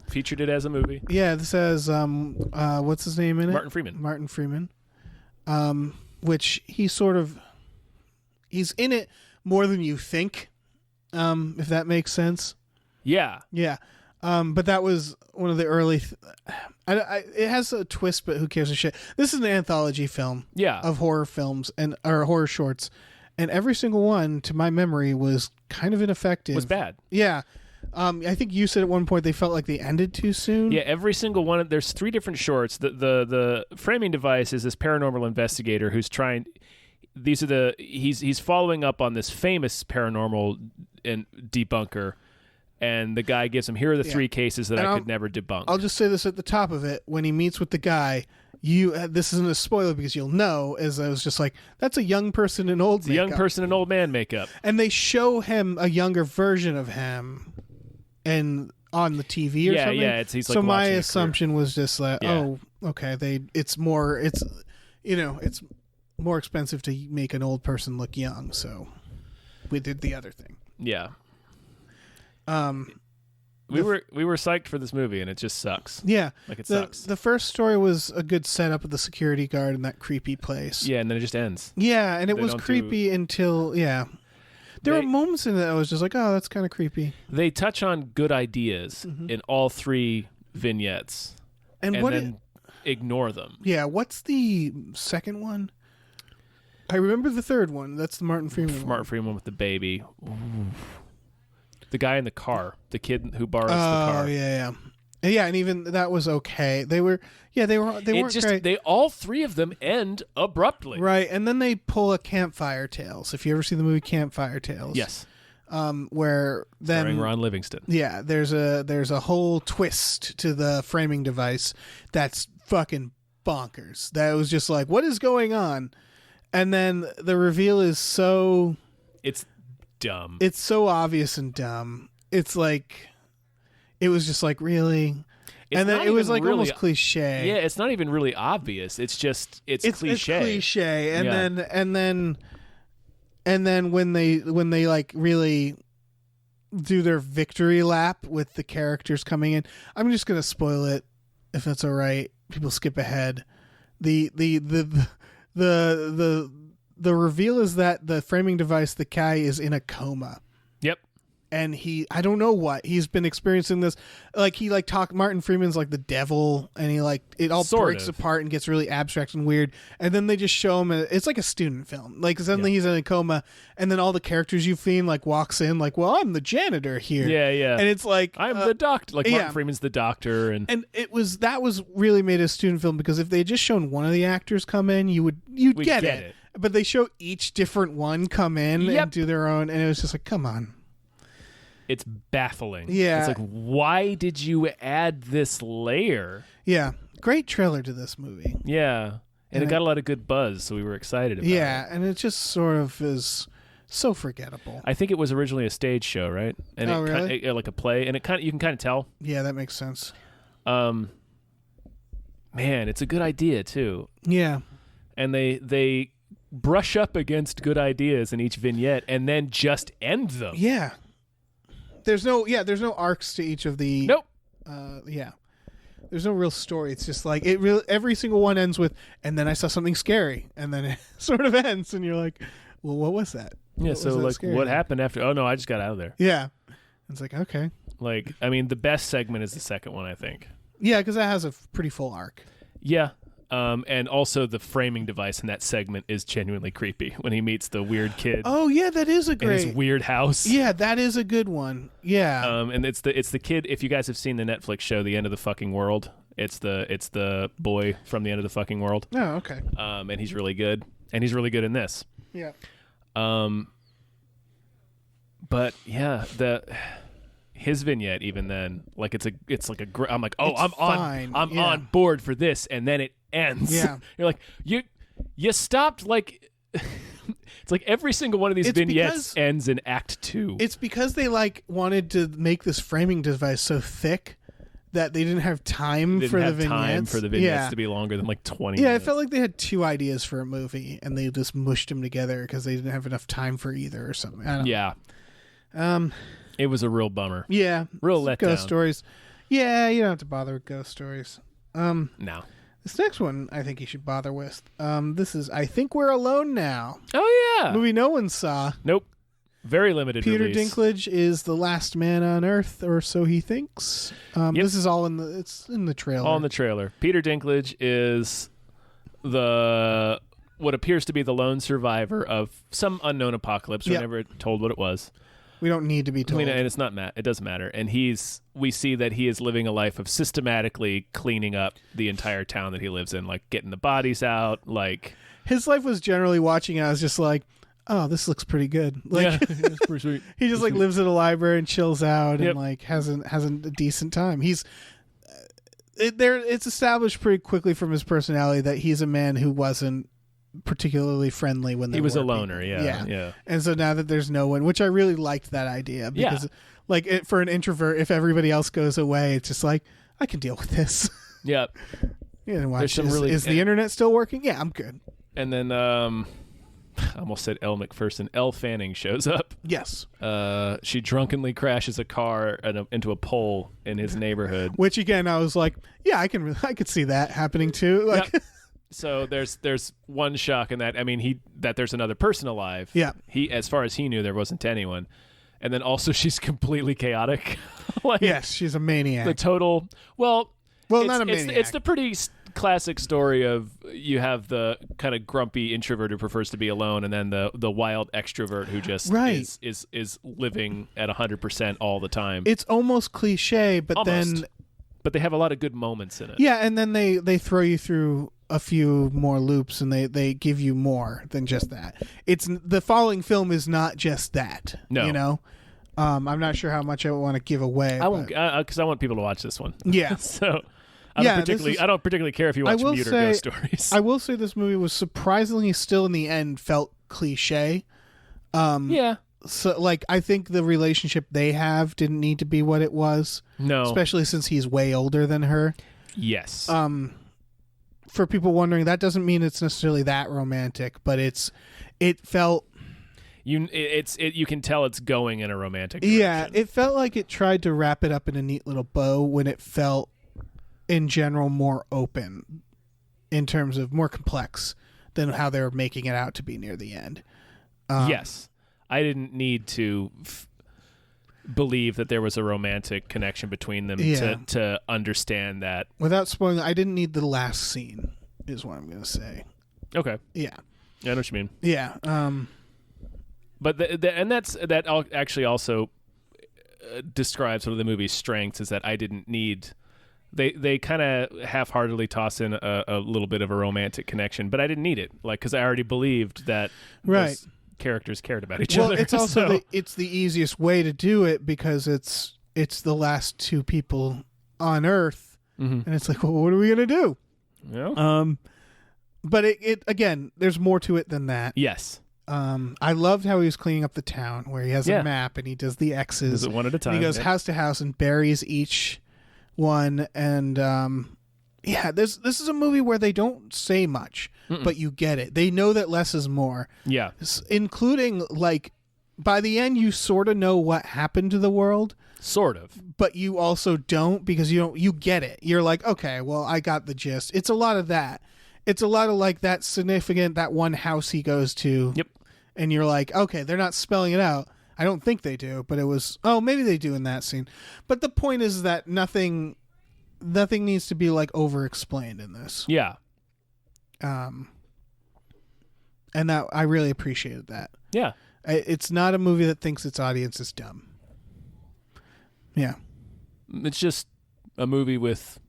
Featured it as a movie. Yeah, this has what's his name in it? Martin Freeman. Which he's in it more than you think, if that makes sense. Yeah. But that was one of the early it has a twist, but who cares a shit. This is an anthology film of horror films or horror shorts, and every single one to my memory was kind of ineffective. Was bad. Yeah. I think you said at one point they felt like they ended too soon. Yeah, every single one. There's 3 different shorts. The framing device is this paranormal investigator who's trying. He's following up on this famous paranormal and debunker, and the guy gives him, here are the 3 cases that I could never debunk. I'll just say this at the top of it. When he meets with the guy, this isn't a spoiler because you'll know, as I was just like, that's a young person in old makeup. Young person in old man makeup. And they show him a younger version of him and on the TV or something. Yeah, he's like, so my assumption was just like, oh, okay, it's more expensive to make an old person look young, so we did the other thing. Yeah. We were psyched for this movie, and it just sucks. Yeah, like it sucks. The first story was a good setup of the security guard in that creepy place. Yeah, and then it just ends. Yeah, and it was creepy until there were moments in it that I was just like, oh, that's kind of creepy. They touch on good ideas in all 3 vignettes, and then ignore them. Yeah, what's the second one? I remember the third one. That's the Martin Freeman one. Martin Freeman with the baby. Ooh. The guy in the car. The kid who borrows the car. Oh, yeah. Yeah, and even that was okay. They weren't great. All 3 of them end abruptly. Right, and then they pull a Campfire Tales. If you ever see the movie Campfire Tales. Yes. Where then starring Ron Livingston. Yeah, there's a whole twist to the framing device that's fucking bonkers. That was just like, what is going on? And then the reveal is so... It's dumb. It's so obvious and dumb. It's like... It was just like, really? And then it was like really, almost cliche. Yeah, it's not even really obvious. It's just... It's cliche. It's cliche. And then when they like really do their victory lap with the characters coming in... I'm just going to spoil it, if that's all right. People skip ahead. The reveal is that the framing device, the guy is in a coma. Yep. And I don't know what he's been experiencing this. Like Martin Freeman's like the devil, and he like it all breaks apart and gets really abstract and weird. And then they just show him. It's like a student film. Like suddenly he's in a coma, and then all the characters you've seen like walks in like, well, I'm the janitor here. Yeah. And it's like I'm the doctor. Like Martin Freeman's the doctor, and that was really made a student film, because if they had just shown one of the actors come in, you'd get it. But they show each different one come in and do their own, and it was just like, come on. It's baffling. Yeah. It's like, why did you add this layer? Yeah. Great trailer to this movie. Yeah. And it got a lot of good buzz, so we were excited about it. Yeah, and it just sort of is So forgettable. I think it was originally a stage show, right? And really? Like a play, and you can kind of tell. Yeah, that makes sense. Man, it's a good idea too. Yeah. And they brush up against good ideas in each vignette and then just end them. Yeah. There's no arcs to each of the Nope. Yeah. There's no real story. It's just like every single one ends with, and then I saw something scary, and then it sort of ends, and you're like, well, what was that? Yeah, so like what happened after? Oh no, I just got out of there. Yeah. It's like, okay. Like, I mean, the best segment is the second one, I think. Yeah, because that has a pretty full arc. Yeah. And also the framing device in that segment is genuinely creepy when he meets the weird kid. Oh yeah, that is a great in his weird house. Yeah, that is a good one. Yeah. And it's the kid. If you guys have seen the Netflix show The End of the Fucking World, it's the boy from The End of the Fucking World. Oh, okay. And he's really good. And he's really good in this. Yeah. But yeah, his vignette even then, like I'm like, oh, It's I'm fine. on board for this, and then it ends. Yeah. You're like, you stopped like it's like every single one of these vignettes ends in Act 2. It's because they like wanted to make this framing device so thick that they didn't have time for the vignettes to be longer than like 20 Yeah, minutes. I felt like they had two ideas for a movie and they just mushed them together because they didn't have enough time for either or something. I don't know. It was a real bummer. Yeah. Real letdown. Ghost stories. Yeah, you don't have to bother with ghost stories. No. This next one I think you should bother with. This is I Think We're Alone Now. Oh yeah. Movie no one saw. Nope. Very limited Peter release. Dinklage is the last man on Earth, or so he thinks. This is all it's in the trailer. All in the trailer. Peter Dinklage is what appears to be the lone survivor of some unknown apocalypse. We're never told what it was. We don't need to be told. I mean, and it's not it doesn't matter. And we see that he is living a life of systematically cleaning up the entire town that he lives in, like getting the bodies out. Like his life was generally watching it. I was just like, oh, this looks pretty good. Like, it's pretty sweet. He just like lives at a library and chills out and like has a decent time. He's it's established pretty quickly from his personality that he's a man who wasn't particularly friendly when he was a loner. Yeah. And so now that there's no one, which I really liked that idea because like for an introvert, if everybody else goes away, it's just like I can deal with this. Yeah. Is the internet still working? Yeah, I'm good. And then I almost said Elle Macpherson. Elle Fanning shows up. Yes. She drunkenly crashes a car into a pole in his neighborhood. Which again, I was like, yeah, I could see that happening too. Like. Yep. So there's one shock in that. I mean, that there's another person alive. Yeah. As far as he knew, there wasn't anyone. And then also she's completely chaotic. Like, yes, she's a maniac. The total. Well, not a maniac. It's the pretty classic story of you have the kind of grumpy introvert who prefers to be alone, and then the wild extrovert who just is living at 100% all the time. It's almost cliche, but but they have a lot of good moments in it. Yeah, and then they throw you through a few more loops and they give you more than just that. It's the following film is not just that. No. You know? I'm not sure how much I want to give away. I won't, because I want people to watch this one. Yeah. So I don't particularly care if you watch Mute or Ghost Stories. I will say this movie was surprisingly still in the end felt cliche. Yeah. So like I think the relationship they have didn't need to be what it was. No. Especially since he's way older than her. Yes. For people wondering, that doesn't mean it's necessarily that romantic, but it felt you can tell it's going in a romantic direction. Yeah, it felt like it tried to wrap it up in a neat little bow when it felt in general more open in terms of more complex than how they were making it out to be near the end. Yes. I didn't need to believe that there was a romantic connection between them to understand that. Without spoiling, I didn't need the last scene, is what I'm going to say. Okay. Yeah. I know what you mean. Yeah. But that actually also describes one of the movie's strengths is that I didn't need. They kind of half-heartedly toss in a little bit of a romantic connection, but I didn't need it, like because I already believed that. Right. Those characters cared about each other. Well, it's also it's the easiest way to do it because it's the last two people on Earth, and it's like, well, what are we gonna do? Yeah. But it again, there's more to it than that. Yes. I loved how he was cleaning up the town, where he has a map and he does the X's. Does it one at a time. And he goes house to house and buries each one. And this is a movie where they don't say much, but you get it. They know that less is more. Yeah, including like by the end, you sort of know what happened to the world. Sort of. But you also don't, because you get it. You're like, okay, well, I got the gist. It's a lot of that. It's a lot of like that one house he goes to. Yep. And you're like, okay, they're not spelling it out. I don't think they do, but it was, maybe they do in that scene. But the point is that nothing needs to be like over explained in this. Yeah. And that I really appreciated that. Yeah. It's not a movie that thinks its audience is dumb. Yeah. It's just a movie with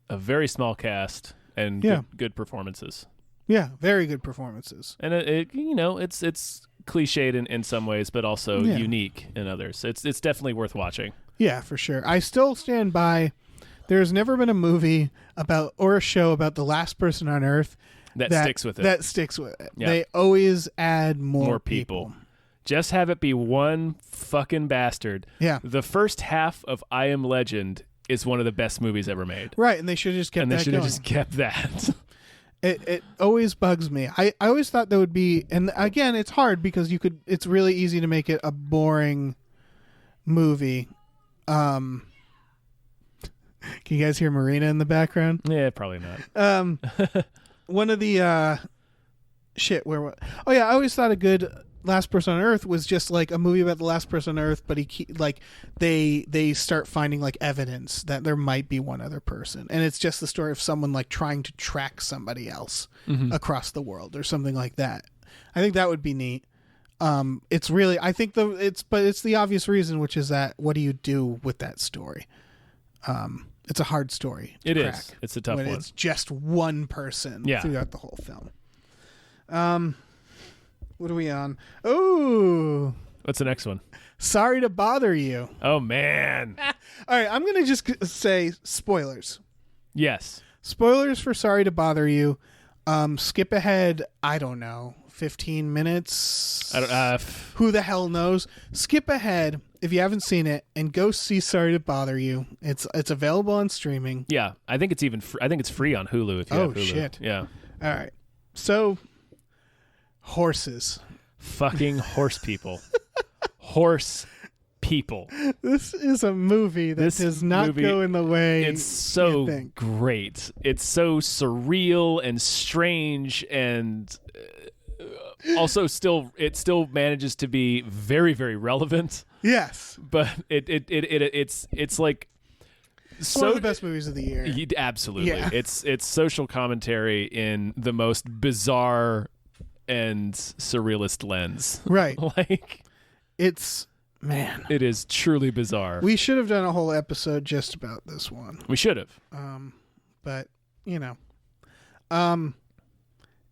a very small cast and good performances. Yeah, very good performances. And it's cliched in some ways, but also unique in others. It's definitely worth watching. Yeah, for sure. I still stand by, there's never been a movie or a show about the last person on Earth that sticks with it. That sticks with it. Yeah. They always add more people. Just have it be one fucking bastard. Yeah. The first half of I Am Legend is one of the best movies ever made. Right, and they should have just kept that going. And they should have just kept that. It always bugs me. I always thought there would be, and again, it's hard because it's really easy to make it a boring movie. Can you guys hear Marina in the background? Yeah, probably not. One of the I always thought a good Last Person on Earth was just like a movie about the last person on Earth, but they start finding like evidence that there might be one other person, and it's just the story of someone like trying to track somebody else across the world or something like that. I think that would be neat. It's really, I think it's the obvious reason, which is that what do you do with that story? It's a hard story to crack. Is. It's a tough one. It's just one person throughout the whole film. What are we on? Oh, what's the next one? Sorry to Bother You. Oh man! All right, I'm gonna just say spoilers. Yes, spoilers for Sorry to Bother You. Skip ahead. I don't know, 15 minutes. I don't. Who the hell knows? Skip ahead if you haven't seen it and go see Sorry to Bother You. It's available on streaming. Yeah, I think it's even. I think it's free on Hulu if you have Hulu. Oh shit! Yeah. All right. So. Horses. Fucking horse people. Horse people. This is a movie that does not go in the way. It's so great. It's so surreal and strange, and also it still manages to be very, very relevant. Yes. But it's like one of the best movies of the year. Absolutely. Yeah. It's social commentary in the most bizarre and surrealist lens. Right. Like it's, man, it is truly bizarre. We should have done a whole episode just about this one. We should have. But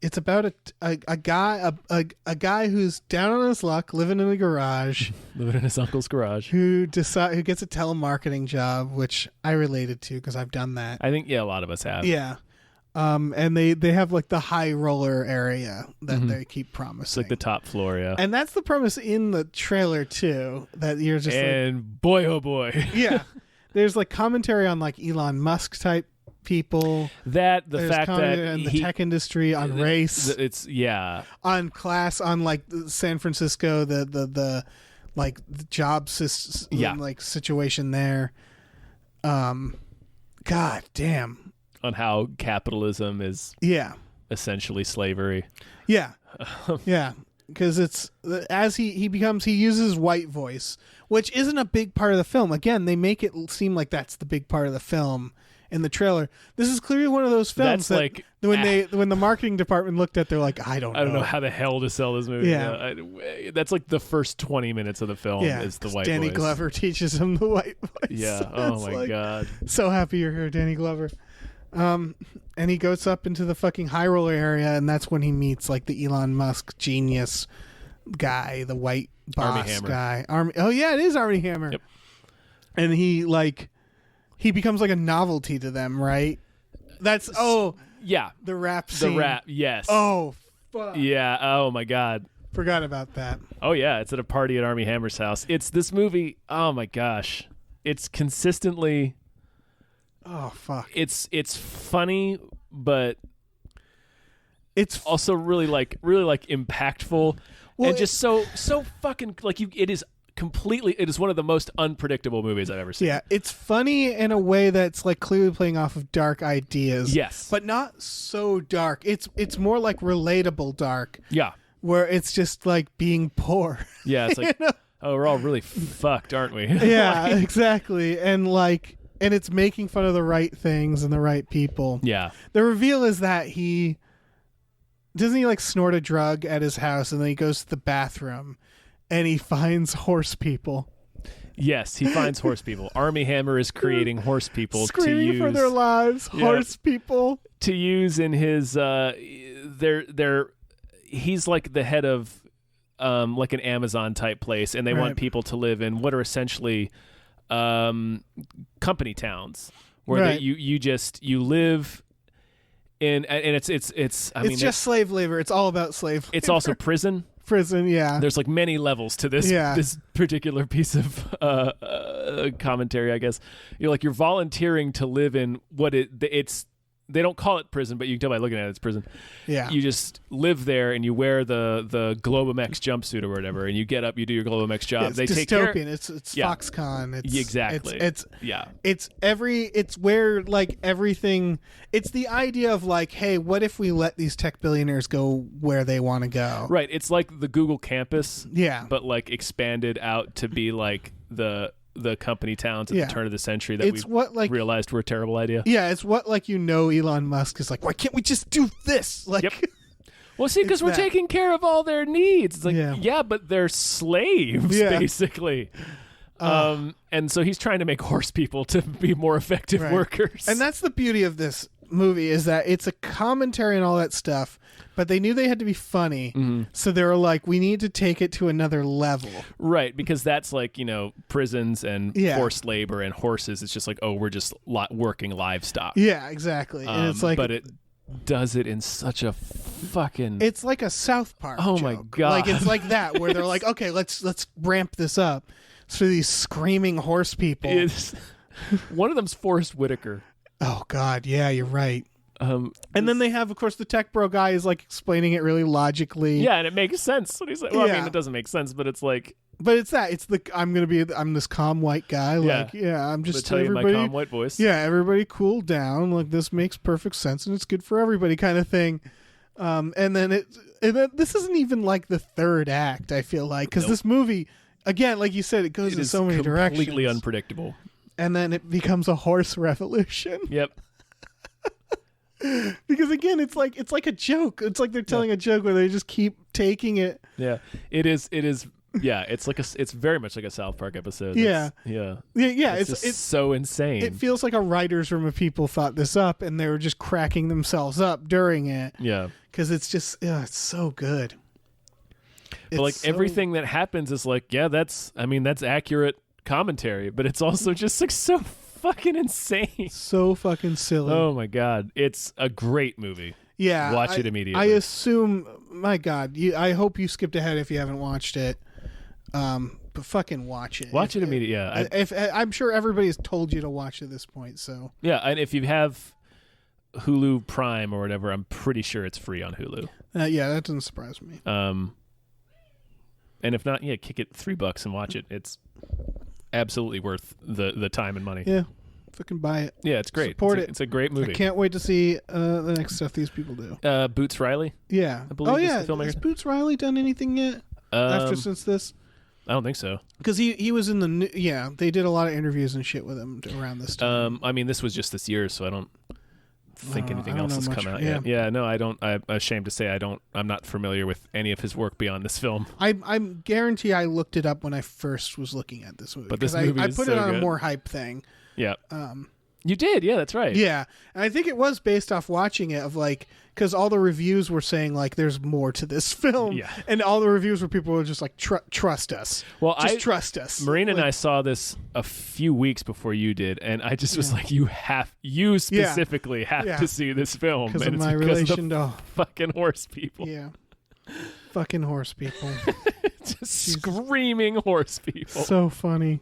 it's about a guy who's down on his luck, living in a garage, living in his uncle's garage, who gets a telemarketing job, which I related to because I've done that. I think a lot of us have. Yeah. And they have like the high roller area that they keep promising. It's like the top floor, yeah. And that's the premise in the trailer too, that you're just boy oh boy. Yeah. There's like commentary on like Elon Musk type people. That the fact that in the tech industry, on race. On class, on like San Francisco, the like the job like situation there. God damn. On how capitalism is essentially slavery. Yeah. Yeah. Because it's as he uses white voice, which isn't a big part of the film. Again, they make it seem like that's the big part of the film in the trailer. This is clearly one of those films that like, when the marketing department looked at, they're like, I don't know how the hell to sell this movie. Yeah. That's like the first 20 minutes of the film is the white Danny voice. Glover teaches him the white voice. Yeah. Oh my God. So happy you're here, Danny Glover. And he goes up into the fucking high roller area, and that's when he meets like the Elon Musk genius guy, the white boss guy. Oh yeah, it is Armie Hammer. Yep. And he becomes like a novelty to them, right? That's the rap scene. The rap, yes. Oh fuck. Yeah. Oh my God. Forgot about that. Oh yeah, it's at a party at Armie Hammer's house. It's this movie. Oh my gosh, it's consistently. Oh fuck. It's funny, but it's also really impactful, and just so fucking like you. It is one of the most unpredictable movies I've ever seen. Yeah, it's funny in a way that's like clearly playing off of dark ideas. Yes, but not so dark. It's more like relatable dark. Yeah. Where it's just like being poor. Yeah, it's like, oh, we're all really fucked, aren't we? Yeah, exactly. And it's making fun of the right things and the right people. Yeah. The reveal is that he like snort a drug at his house, and then he goes to the bathroom and he finds horse people. Yes, he finds horse people. Armie Hammer is creating horse people screaming to use for their lives. Yeah, horse people to use in his he's like the head of like an Amazon type place, and they want people to live in what are essentially company towns where you live in, and it's just slave labor. It's all about slave labor. It's also prison. Yeah. There's like many levels to this this particular piece of commentary, I guess. You're volunteering to live in what it's. They don't call it prison, but you can tell by looking at it, it's prison. Yeah. You just live there, and you wear the Globomex jumpsuit or whatever, and you get up, you do your Globomex job. It's they dystopian. Take care. It's Foxconn. It's, exactly. It's where like everything. It's the idea of like, hey, what if we let these tech billionaires go where they want to go? Right. It's like the Google campus. Yeah. But like expanded out to be like the company towns at the turn of the century that we realized were a terrible idea. Yeah, it's what Elon Musk is like, why can't we just do this? Like, yep. Well, see, because we're taking care of all their needs. It's like, but they're slaves, basically. And so he's trying to make horse people to be more effective workers. And that's the beauty of this movie, is that it's a commentary and all that stuff, but they knew they had to be funny, so they were like, we need to take it to another level. Right, because that's like, prisons and forced labor and horses. It's just like, oh, we're just working livestock. Yeah, exactly. And it's like, but it does it in such a fucking... It's like a South Park joke. My God. Like, it's like that, where they're like, okay, let's ramp this up. So these screaming horse people. One of them's Forrest Whitaker. Oh God, yeah, you're right. And then they have, of course, the tech bro guy is like explaining it really logically. Yeah, and it makes sense. What he's like, well, I mean, it doesn't make sense, but it's like. But it's that. It's I'm this calm white guy. Like, I'm just telling everybody. My calm white voice. Yeah, everybody cool down. Like, this makes perfect sense and it's good for everybody, kind of thing. And then this isn't even like the third act, I feel like, because this movie, again, like you said, it goes in so many directions. Completely unpredictable. And then it becomes a horse revolution. Yep. Because again, it's like a joke. It's like they're telling a joke where they just keep taking it. Yeah, it is. Yeah, it's very much like a South Park episode. Yeah. It's so insane. It feels like a writer's room of people thought this up, and they were just cracking themselves up during it. Yeah, because it's just it's so good. But everything that happens is like, that's accurate commentary, but it's also just like so fucking insane, so fucking silly. Oh my God, it's a great movie. Yeah, watch it immediately. I assume, my God, I hope you skipped ahead if you haven't watched it. But fucking watch it. Watch it immediately. Yeah, I'm sure everybody's told you to watch at this point. So yeah, and if you have Hulu Prime or whatever, I'm pretty sure it's free on Hulu. Yeah, that doesn't surprise me. And if not, kick it $3 and watch it. It's absolutely worth the time and money. Yeah, fucking buy it. Yeah, it's great. Support it. It's a great movie. I can't wait to see the next stuff these people do. Boots Riley. Yeah, I believe is the filmmaker. Has Boots Riley done anything yet since this? I don't think so. Because he was in the they did a lot of interviews and shit with him around this time. I mean, this was just this year, so I don't think anything else has come out yet. Yeah, no, I don't. I'm ashamed to say I'm not familiar with any of his work beyond this film. I guarantee I looked it up when I first was looking at this movie. But this movie I is put so it on good. a more hype thing. Yeah. You did, yeah, that's right. Yeah, and I think it was based off watching it, of like, because all the reviews were saying like there's more to this film, and all the reviews were people were just like trust us, trust us. Marina and I saw this a few weeks before you did, and I just was like, you specifically have to see this film because of my relation to fucking horse people. Yeah. Fucking horse people. Just screaming horse people. So funny.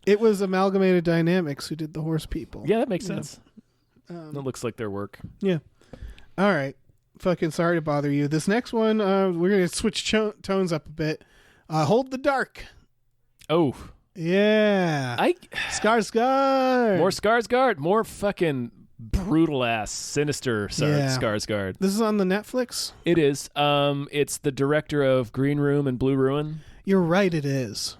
It was Amalgamated Dynamics who did the horse people. Yeah, that makes sense. That looks like their work. Yeah. All right. Fucking sorry to bother you. This next one, we're going to switch tones up a bit. Hold the Dark. Oh. Yeah. Skarsgård. More Skarsgård. More fucking brutal ass, sinister Skarsgård. This is on the Netflix? It is. It's the director of Green Room and Blue Ruin. You're right, it is.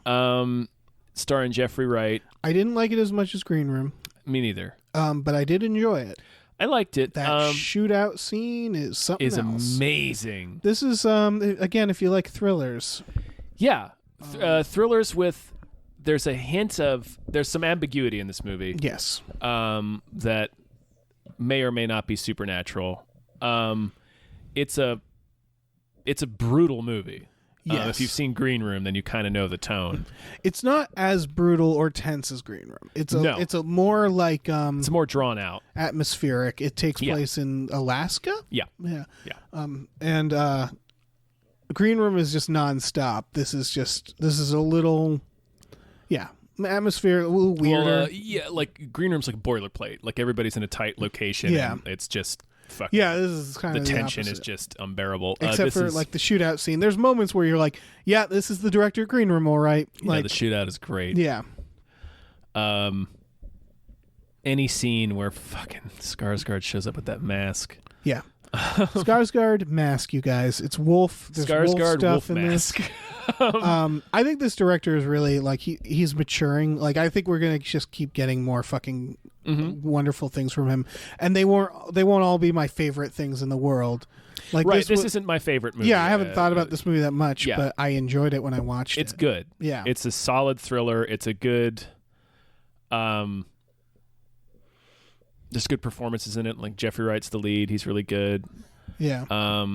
Starring Jeffrey Wright. I didn't like it as much as Green Room. Me neither. But I did enjoy it. I liked it. That shootout scene is something else. Is amazing. This is, again, if you like thrillers. Yeah. Thrillers with... There's some ambiguity in this movie. Yes. That may or may not be supernatural. It's a brutal movie. Yes. If you've seen Green Room, then you kind of know the tone. It's not as brutal or tense as Green Room. It's a more like it's more drawn out, atmospheric. It takes place in Alaska. Yeah. And Green Room is just nonstop. This is a little, atmosphere a little weirder. Well, like Green Room's like boilerplate. Like everybody's in a tight location. Yeah. And it's just. Fucking, this is kind of the tension opposite. is just unbearable. Except for like the shootout scene. There's moments where you're like, yeah, this is the director of Green Room, all right. Like, the shootout is great. Yeah. Any scene where fucking Skarsgård shows up with that mask. Yeah. Skarsgård mask, you guys. It's wolf. There's Skarsgård wolf stuff wolf in mask. this. I think this director is really like he's maturing. Like I think we're gonna just keep getting more fucking wonderful things from him, and they won't all be my favorite things in the world. Like this isn't my favorite movie. Yeah, I haven't thought about this movie that much, but I enjoyed it when I watched it. It's good. Yeah, it's a solid thriller. It's a good. There's good performances in it. Like Jeffrey Wright's the lead. He's really good. Yeah.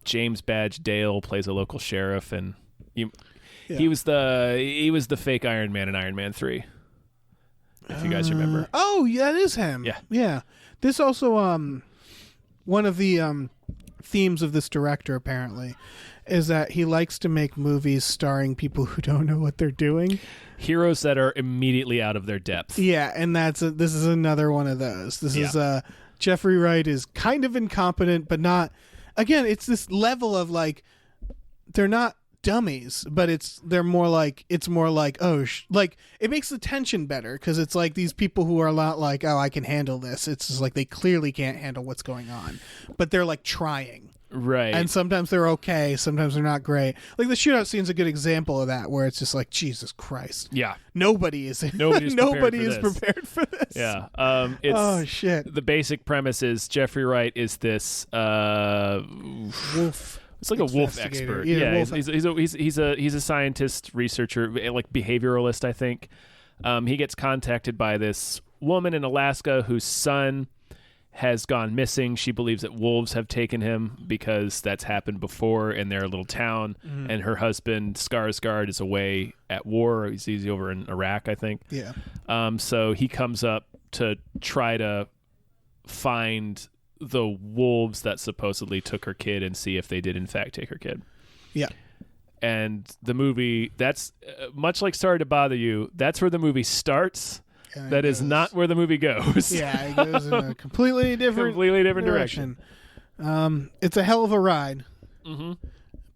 James Badge Dale plays a local sheriff, and he was the fake Iron Man in Iron Man 3. If you guys remember. Oh, yeah, that is him. Yeah. Yeah. This also one of the themes of this director apparently is that he likes to make movies starring people who don't know what they're doing. Heroes that are immediately out of their depth. Yeah, and this is another one of those. This is Jeffrey Wright is kind of incompetent, but not. Again, it's this level of like they're not dummies, but it's more like like it makes the tension better because it's like these people who are a lot like, oh, I can handle this. It's just like they clearly can't handle what's going on, but they're like trying. Right. And sometimes they're okay, sometimes they're not great. Like the shootout scene's a good example of that, where it's just like, Jesus Christ. Yeah. nobody is prepared for this. Yeah. Oh shit. The basic premise is Jeffrey Wright is this wolf. It's like a wolf expert. Yeah, he's a scientist, researcher, like behavioralist, I think. He gets contacted by this woman in Alaska whose son has gone missing. She believes that wolves have taken him because that's happened before in their little town. Mm-hmm. And her husband, Skarsgård, is away at war. He's over in Iraq, I think. Yeah. So he comes up to try to find the wolves that supposedly took her kid and see if they did in fact take her kid. Yeah. And the movie, that's much like Sorry to Bother You, that's where the movie starts. That is not where the movie goes. Yeah, it goes in a completely different direction. It's a hell of a ride. Mm-hmm.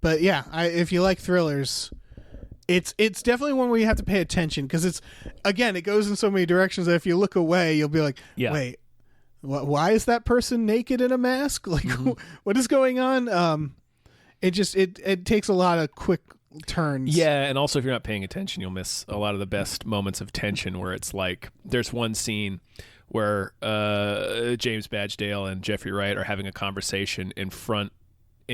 But yeah, if you like thrillers, it's definitely one where you have to pay attention because it goes in so many directions that if you look away, you'll be like, wait, why is that person naked in a mask? Like, what is going on? It takes a lot of quick turns. Yeah, and also if you're not paying attention, you'll miss a lot of the best moments of tension where it's like there's one scene where James Badge Dale and Jeffrey Wright are having a conversation in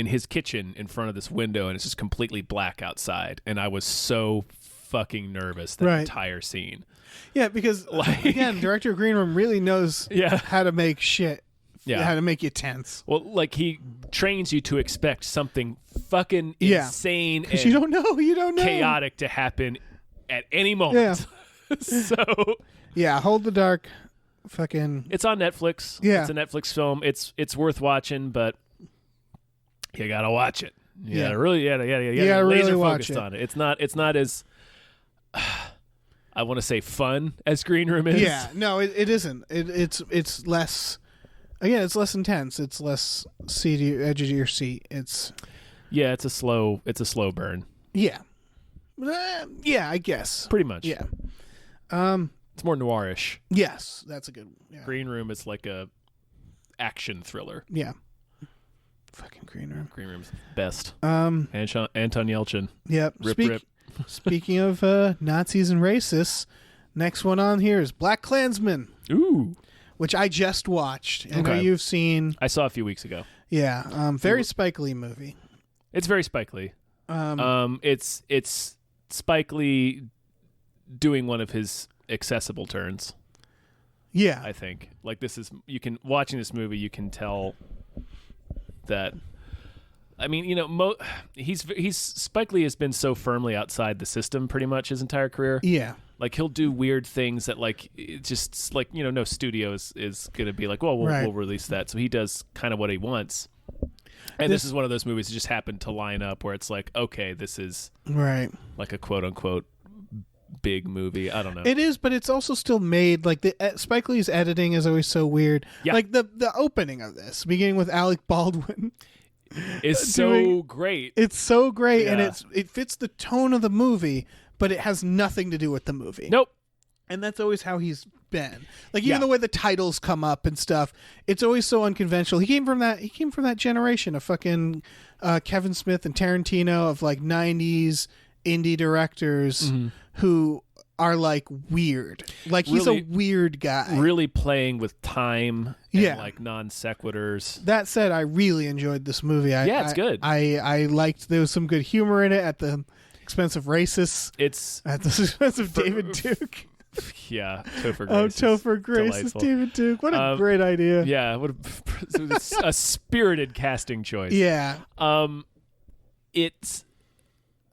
his kitchen in front of this window, and it's just completely black outside, and I was so fucking nervous that entire scene. Yeah, because again, director of Green Room really knows how to make shit. Yeah, how to make you tense. Well, like he trains you to expect something fucking insane and you don't know chaotic to happen at any moment. Yeah. So Hold the Dark. Fucking. It's on Netflix. Yeah, it's a Netflix film. It's worth watching, but you gotta watch it. Yeah, really, yeah, gotta laser really watch focused it. on it. It's not as I want to say fun as Green Room is. Yeah, no, it isn't. It's less. Again, it's less intense. It's less seedy, edge of your seat. It's a slow burn. Yeah, yeah, I guess Pretty much. Yeah, it's more noirish. yes, that's a good. Yeah. Green Room is like a action thriller. Yeah, fucking Green Room. Green Room's best. Anton Yelchin. Yep. Rip. Speaking of Nazis and racists, next one on here is BlacKKlansman. Ooh. Which I just watched. I know Okay. you've seen. I saw a few weeks ago. Yeah, very Spike Lee movie. It's very Spike Lee. It's Spike Lee doing one of his accessible turns. Yeah, I think watching this movie, you can tell that. I mean, he's Spike Lee has been so firmly outside the system pretty much his entire career. Yeah. Like he'll do weird things that just like no studio is gonna be like, well, we'll release that. So he does kind of what he wants. And this is one of those movies that just happened to line up where it's like, okay, this is right, like a quote unquote big movie. I don't know. It is, but it's also still made like Spike Lee's editing is always so weird. Yeah. Like the opening of this, beginning with Alec Baldwin, is so great. It's so great, Yeah. and it fits the tone of the movie, but it has nothing to do with the movie. Nope. And that's always how he's been. Like even the way the titles come up and stuff, it's always so unconventional. He came from that generation of fucking Kevin Smith and Tarantino, of like 90s indie directors who are like weird. Like he's a weird guy. Really playing with time and like non sequiturs. That said, I really enjoyed this movie. It's good. I liked there was some good humor in it at the expense of racists. It's at the expense of David Duke. Yeah, Topher Grace. Topher Grace is David Duke. What a great idea. Yeah, what a spirited casting choice. Yeah. It's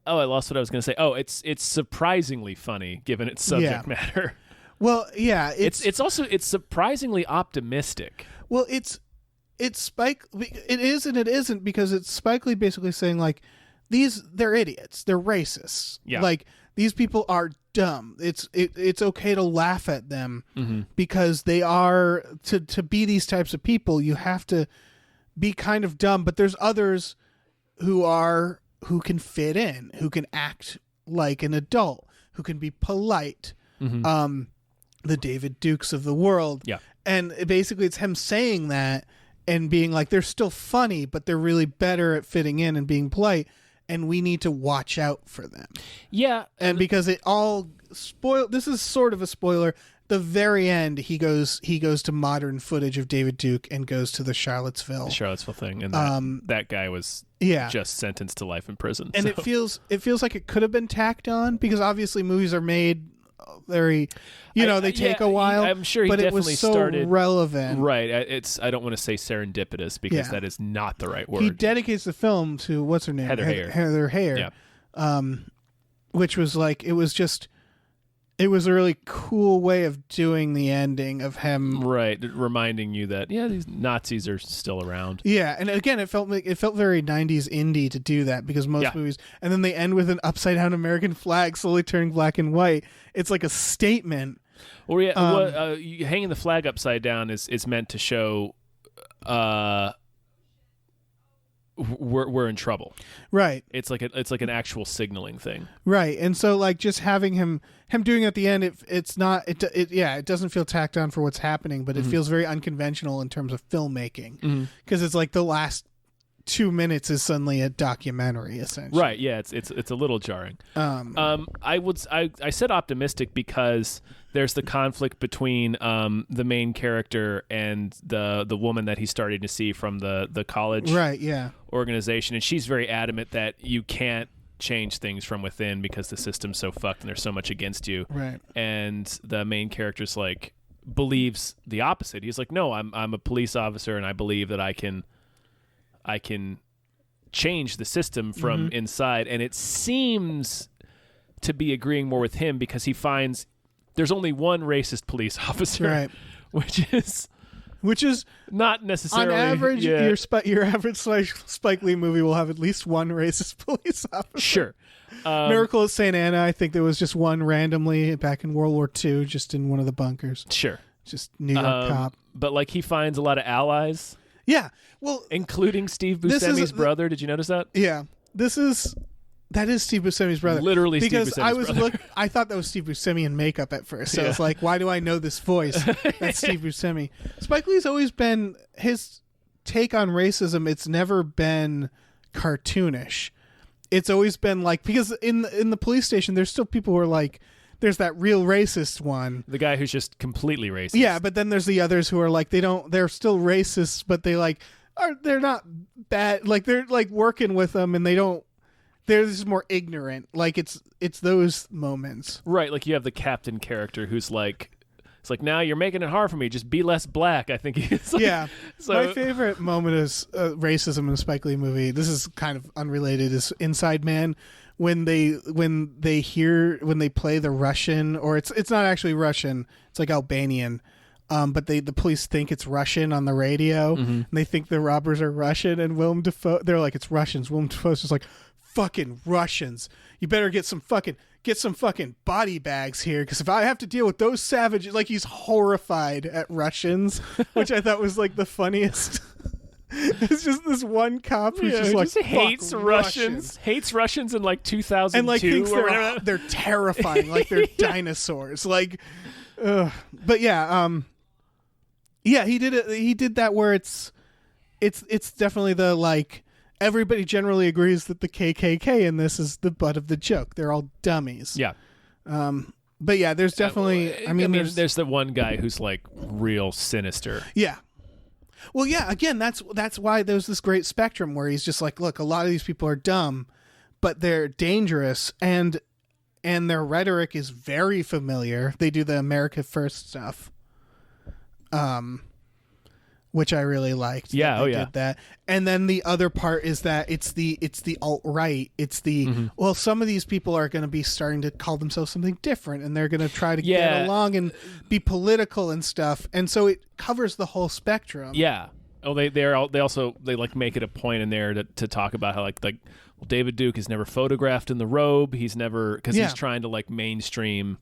I lost what I was going to say. Oh, it's surprisingly funny given its subject matter. Well, yeah, it's also surprisingly optimistic. Well, it's Spike. It is and it isn't, because it's Spike Lee basically saying like they're idiots, they're racists. Yeah. Like these people are dumb. It's okay to laugh at them because they are to be these types of people. You have to be kind of dumb, but there's others who can fit in, who can act like an adult, who can be polite. The David Dukes of the world. Yeah. And basically it's him saying that and being like, they're still funny, but they're really better at fitting in and being polite, and we need to watch out for them. Yeah. And because it all this is sort of a spoiler. The very end, he goes to modern footage of David Duke and goes to the Charlottesville thing, and that guy was just sentenced to life in prison. And it feels like it could have been tacked on, because obviously movies are made very, they take a while. I'm sure he but definitely it was so started relevant. Right. I don't want to say serendipitous, because that is not the right word. He dedicates the film to what's her name, Heather Heyer. Yeah. Which was like it was a really cool way of doing the ending of him, right, reminding you that these Nazis are still around. Yeah, and again, it felt very 90s indie to do that, because most movies, and then they end with an upside down American flag slowly turning black and white. It's like a statement. Or hanging the flag upside down is meant to show we're in trouble. Right. It's like an actual signaling thing. Right. And so like just having him doing it at the end, it doesn't feel tacked on for what's happening, but it feels very unconventional in terms of filmmaking, because it's like the last 2 minutes is suddenly a documentary, essentially. Right. Yeah. It's a little jarring. I said optimistic because there's the conflict between the main character and the woman that he's starting to see from the college organization, and she's very adamant that you can't change things from within because the system's so fucked and there's so much against you. Right. And the main character's like believes the opposite. He's like, no, I'm a police officer, and I believe that I can change the system from inside. And it seems to be agreeing more with him, because he finds there's only one racist police officer, right, which is which is not necessarily on average. Your average Spike Lee movie will have at least one racist police officer. Sure. Miracle at St. Anna, I think there was just one randomly back in World War II, just in one of the bunkers. Sure. Just New York cop. But like he finds a lot of allies. Yeah. Well, including Steve Buscemi's brother. Did you notice that? Yeah. That is Steve Buscemi's brother. Literally because Steve Buscemi's brother. I thought that was Steve Buscemi in makeup at first. So I was like, why do I know this voice? That's Steve Buscemi. Spike Lee's always been his take on racism. It's never been cartoonish. It's always been like, because in the police station, there's still people who are like, there's that real racist one. The guy who's just completely racist. Yeah, but then there's the others who are like, they're still racist, but they're not bad. Like they're like working with them and they're just more ignorant. Like it's those moments. Right. Like you have the captain character who's like, it's like, now you're making it hard for me. Just be less black. I think he's like, yeah. So my favorite moment is racism in a Spike Lee movie. This is kind of unrelated. Is Inside Man when they play the Russian, or it's not actually Russian. It's like Albanian. But the police think it's Russian on the radio, and they think the robbers are Russian. And Willem Dafoe, they're like, it's Russians. Willem Dafoe's just like, fucking Russians. You better get some fucking body bags here, because if I have to deal with those savages, like he's horrified at Russians, which I thought was like the funniest. It's just this one cop who's just like hates Russians in like 2002 and like thinks they're terrifying, like they're dinosaurs. Like, but yeah, he did that where it's definitely the like. Everybody generally agrees that the KKK in this is the butt of the joke. They're all dummies. Yeah. But yeah, there's definitely. I mean, there's the one guy who's like real sinister. Yeah. Well, yeah. Again, that's why there's this great spectrum where he's just like, look, a lot of these people are dumb, but they're dangerous, and their rhetoric is very familiar. They do the America First stuff. Which I really liked. Yeah, did that. And then the other part is that it's the alt-right. It's the well, some of these people are going to be starting to call themselves something different, and they're going to try to get along and be political and stuff. And so it covers the whole spectrum. Yeah. Oh, they also like make it a point in there to talk about how like well, David Duke is never photographed in the robe. He's never, because he's trying to like mainstream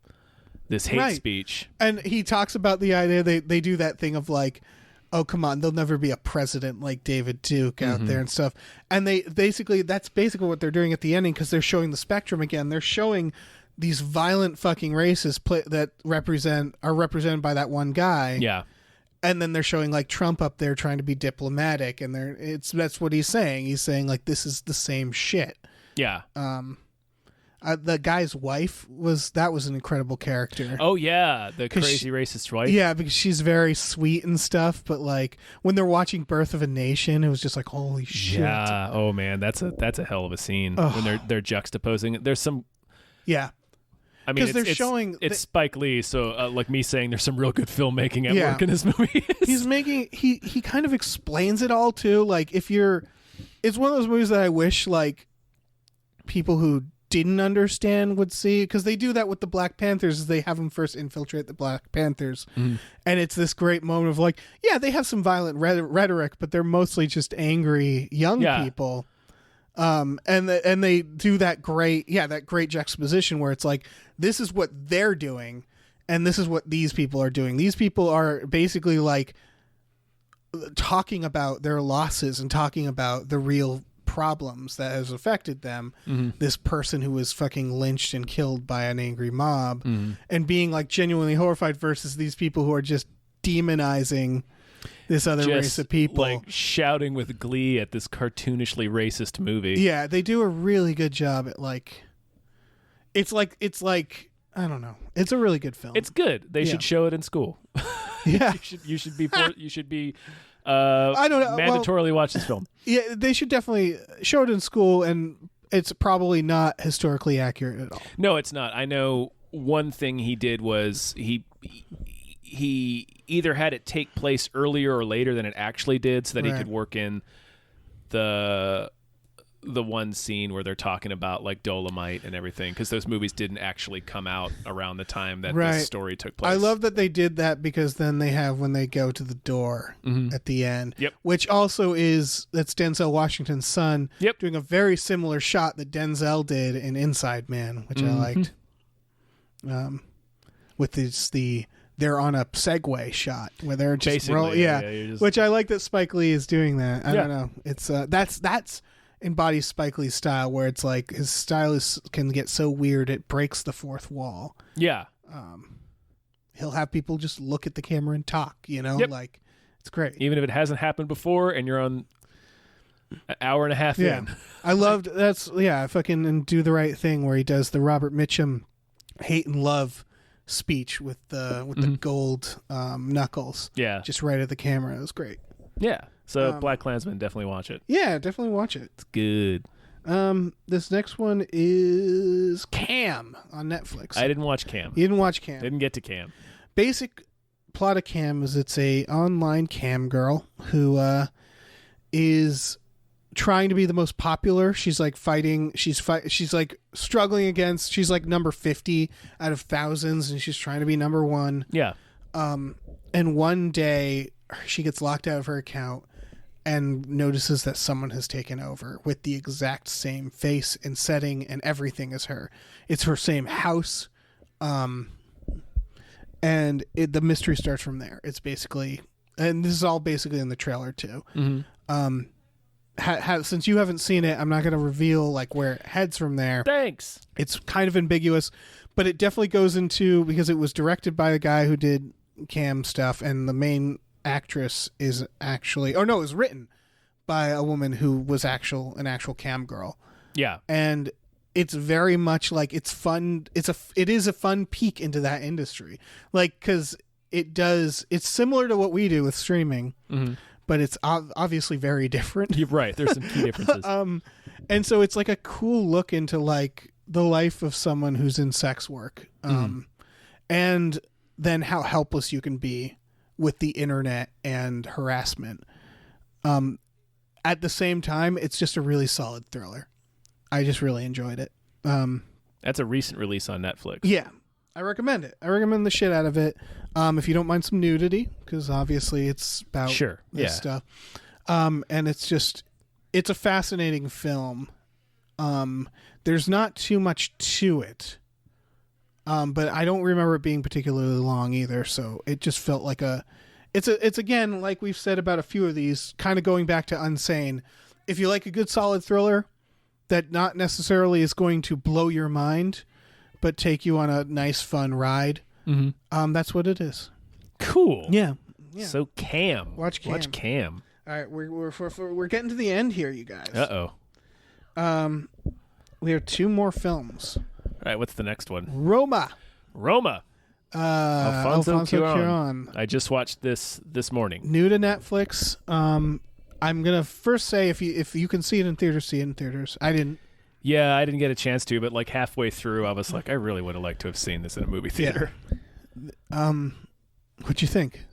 this hate speech. And he talks about the idea they do that thing of like, oh, come on, there'll never be a president like David Duke out there and stuff. And that's basically what they're doing at the ending, because they're showing the spectrum again. They're showing these violent fucking racists that are represented by that one guy. Yeah. And then they're showing like Trump up there trying to be diplomatic, and that's what he's saying. He's saying like, this is the same shit. Yeah. The guy's wife was an incredible character. Oh yeah, the crazy racist wife. Yeah, because she's very sweet and stuff, but like when they're watching Birth of a Nation, it was just like, holy shit. Yeah. Oh man, that's a hell of a scene when they're juxtaposing. There's some. Yeah. I mean, it's Spike Lee, so like me saying, there's some real good filmmaking at work in this movie. He kind of explains it all too. Like it's one of those movies that I wish like people who didn't understand would see, because they do that with the Black Panthers, is they have them first infiltrate the Black Panthers, and it's this great moment of like, yeah, they have some violent rhetoric, but they're mostly just angry young people, and they do that great juxtaposition where it's like, this is what they're doing and this is what these people are doing. These people are basically like talking about their losses and talking about the real problems that has affected them. This person who was fucking lynched and killed by an angry mob, and being like genuinely horrified, versus these people who are just demonizing this other race of people, like shouting with glee at this cartoonishly racist movie. Yeah, they do a really good job at like, it's like I don't know, it's a really good film. It's good. They should show it in school. Yeah. you should be I don't know. Mandatorily watch this film. Yeah, they should definitely show it in school, and it's probably not historically accurate at all. No, it's not. I know one thing he did was he either had it take place earlier or later than it actually did, so that he could work in the the one scene where they're talking about like Dolomite and everything, because those movies didn't actually come out around the time that this story took place. I love that they did that, because then they have when they go to the door at the end, which also that's Denzel Washington's son doing a very similar shot that Denzel did in Inside Man, which I liked. With they're on a Segway shot where they're just which I like that Spike Lee is doing that. I don't know. It's that's embodies Spike Lee's style, where it's like his style can get so weird it breaks the fourth wall. Yeah. He'll have people just look at the camera and talk, like it's great. Even if it hasn't happened before and you're on an hour and a half in. I loved fucking and Do the Right Thing, where he does the Robert Mitchum hate and love speech with the gold knuckles. Yeah. Just right at the camera. It was great. Yeah. So BlacKKKlansman, definitely watch it. Yeah, definitely watch it. It's good. This next one is Cam on Netflix. I didn't watch Cam. You didn't watch Cam. Didn't get to Cam. Basic plot of Cam is it's a online cam girl who is trying to be the most popular. She's like fighting. She's like struggling against. She's like number 50 out of thousands, and she's trying to be number 1. Yeah. And one day she gets locked out of her account and notices that someone has taken over with the exact same face and setting and everything as her. It's her same house. And the mystery starts from there. It's basically, and this is all basically in the trailer too. Since you haven't seen it, I'm not going to reveal like where it heads from there. Thanks. It's kind of ambiguous, but it definitely goes into, because it was directed by a guy who did Cam stuff, and the main actress is actually, it was written by a woman who was an actual cam girl. Yeah. And it's very much like, it's fun. It is a fun peek into that industry. Like, cause it's similar to what we do with streaming, but it's obviously very different. You're right. There's some key differences. And so it's like a cool look into like the life of someone who's in sex work. And then how helpless you can be with the internet and harassment. At the same time, it's just a really solid thriller. I just really enjoyed it. That's a recent release on Netflix. Yeah, I recommend it. I recommend the shit out of it. If you don't mind some nudity, because obviously it's about this stuff. And it's a fascinating film. There's not too much to it. But I don't remember it being particularly long either, so it just felt like it's again, like we've said about a few of these, kind of going back to Unsane. If you like a good solid thriller that not necessarily is going to blow your mind, but take you on a nice fun ride, that's what it is. Cool. Yeah. So Cam. Watch Cam. All right, we're getting to the end here, you guys. We have 2 more films. All right, what's the next one? Roma. Alfonso Cuarón. I just watched this morning. New to Netflix. I'm gonna first say if you can see it in theaters, see it in theaters. I didn't. Yeah, I didn't get a chance to, but like halfway through, I was like, I really would have liked to have seen this in a movie theater. Yeah. What'd you think?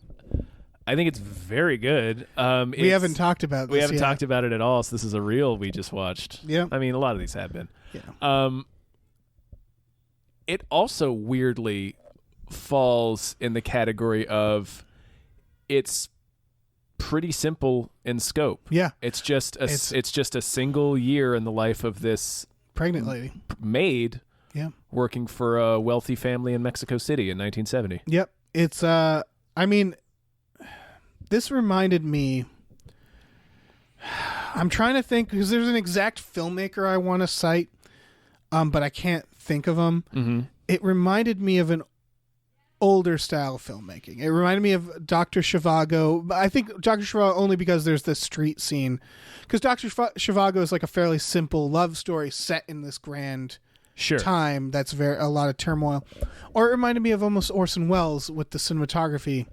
I think it's very good. We haven't talked about this. We haven't talked about it at all, so this is a reel we just watched. Yeah. I mean, a lot of these have been. Yeah. It also weirdly falls in the category of it's pretty simple in scope. Yeah. It's just a single year in the life of this pregnant lady maid. Yeah. Working for a wealthy family in Mexico City in 1970. Yep. It's I mean, this reminded me, I'm trying to think, because there's an exact filmmaker I want to cite, but I can't think of them. It reminded me of an older style filmmaking. It reminded me of Dr. Zhivago. I think Dr. Zhivago only because there's this street scene, because Dr. Zhivago is like a fairly simple love story set in this grand time that's a lot of turmoil. Or it reminded me of almost Orson Welles with the cinematography,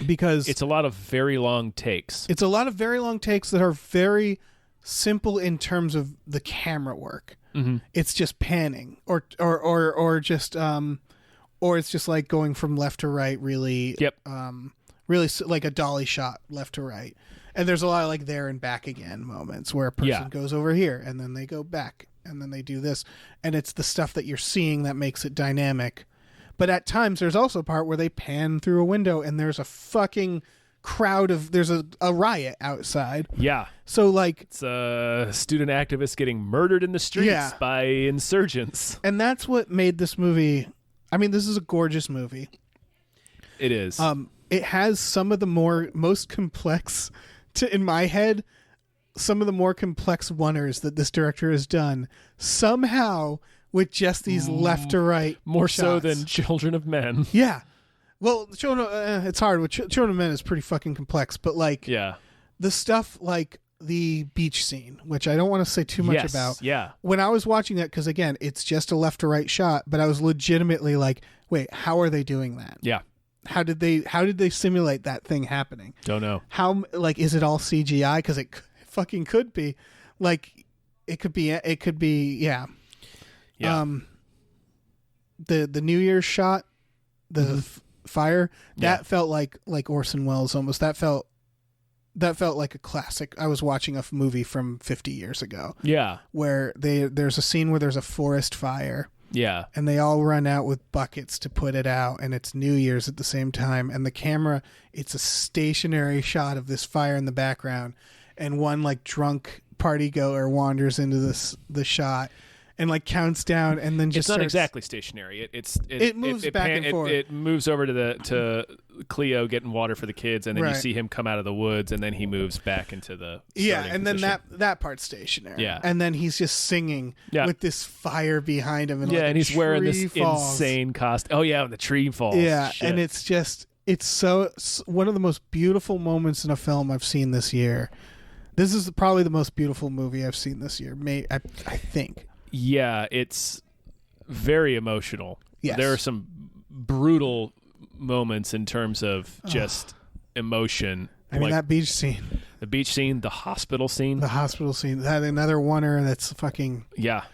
because it's a lot of very long takes. It's a lot of very long takes that are very simple in terms of the camera work. It's just panning or just or it's just like going from left to right, really really like a dolly shot left to right. And there's a lot of like there and back again moments where a person goes over here and then they go back and then they do this. And it's the stuff that you're seeing that makes it dynamic. But at times there's also a part where they pan through a window and there's a fucking crowd of, there's a riot outside. Yeah. So like it's a student activist getting murdered in the streets by insurgents. And that's what made this movie. I mean, this is a gorgeous movie. It is. It has some of the most complex, in my head, some of the more complex oneers that this director has done. Somehow, with just these left to right more shots. so than Children of Men. Yeah. Well, it's hard. With Children of Men is pretty fucking complex, but like the stuff like the beach scene, which I don't want to say too much about. Yeah. When I was watching that, because again, it's just a left to right shot, but I was legitimately like, wait, how are they doing that? Yeah. How did they simulate that thing happening? Don't know. How, like, is it all CGI? Because it fucking could be. Like, it could be, yeah. Yeah. The New Year's shot, the fire, that felt like Orson Welles almost. That felt like a classic. I was watching a movie from 50 years ago. Yeah. Where there's a scene where there's a forest fire. Yeah. And they all run out with buckets to put it out, and it's New Year's at the same time, and the camera, it's a stationary shot of this fire in the background, and one like drunk party goer wanders into the shot and like counts down and then just it's not exactly stationary. It moves back and forth. It moves over to Cleo getting water for the kids, and then you see him come out of the woods, and then he moves back into the and position. then that part's stationary. Yeah, and then he's just singing with this fire behind him, and and he's wearing this insane costume. Oh yeah, when the tree falls. Yeah, Shit. and it's so one of the most beautiful moments in a film I've seen this year. This is probably the most beautiful movie I've seen this year. I think. Yeah, it's very emotional. Yes. There are some brutal moments in terms of just emotion. I mean, that beach scene. The beach scene, the hospital scene. The hospital scene. That another oneer that's fucking... Yeah.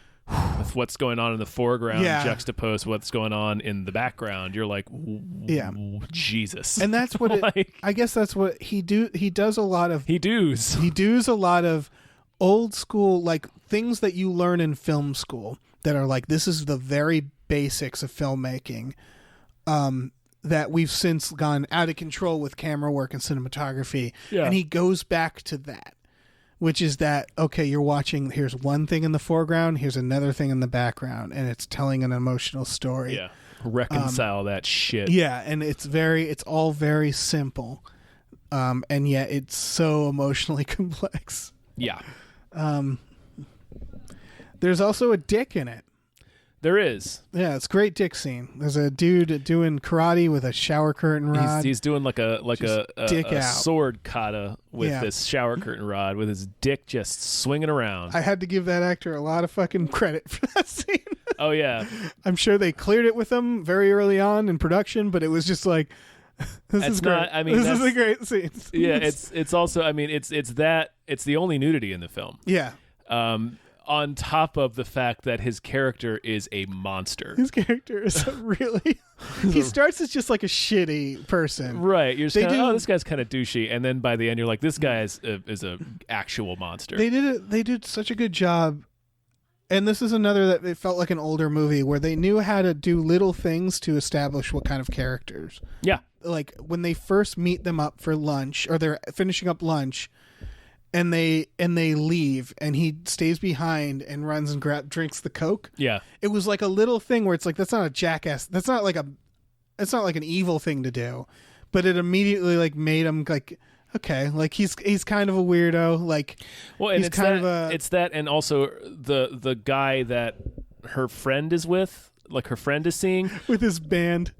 With what's going on in the foreground juxtaposed what's going on in the background, you're like, Jesus. And that's what I guess that's what he does a lot of... He does a lot of old school, like, things that you learn in film school that are like, this is the very basics of filmmaking, that we've since gone out of control with camera work and cinematography. Yeah. And he goes back to that, which is that, okay, you're watching, here's one thing in the foreground, here's another thing in the background, and it's telling an emotional story. Yeah. Reconcile that shit. Yeah. And it's all very simple. And yet it's so emotionally complex. Yeah. There's also a dick in it. There is. Yeah, it's a great dick scene. There's a dude doing karate with a shower curtain rod. He's doing like a sword kata with this shower curtain rod with his dick just swinging around. I had to give that actor a lot of fucking credit for that scene. Oh yeah. I'm sure they cleared it with him very early on in production, but it was just like, this is great. This is a great scene. Yeah, it's also, I mean, it's the only nudity in the film. Yeah. On top of the fact that his character is a monster. His character is really... he starts as just like a shitty person. Right. You're just this guy's kind of douchey. And then by the end, you're like, this guy is a actual monster. They did such a good job. And this is another that it felt like an older movie where they knew how to do little things to establish what kind of characters. Yeah. Like when they first meet them up for lunch, or they're finishing up lunch, and they leave, and he stays behind and runs and drinks the Coke. Yeah, it was like a little thing where it's like, that's not a jackass. It's not like an evil thing to do, but it immediately like made him like, okay, like he's kind of a weirdo. Like, well, and it's that, and also the guy that her friend is with, like her friend is seeing with his band.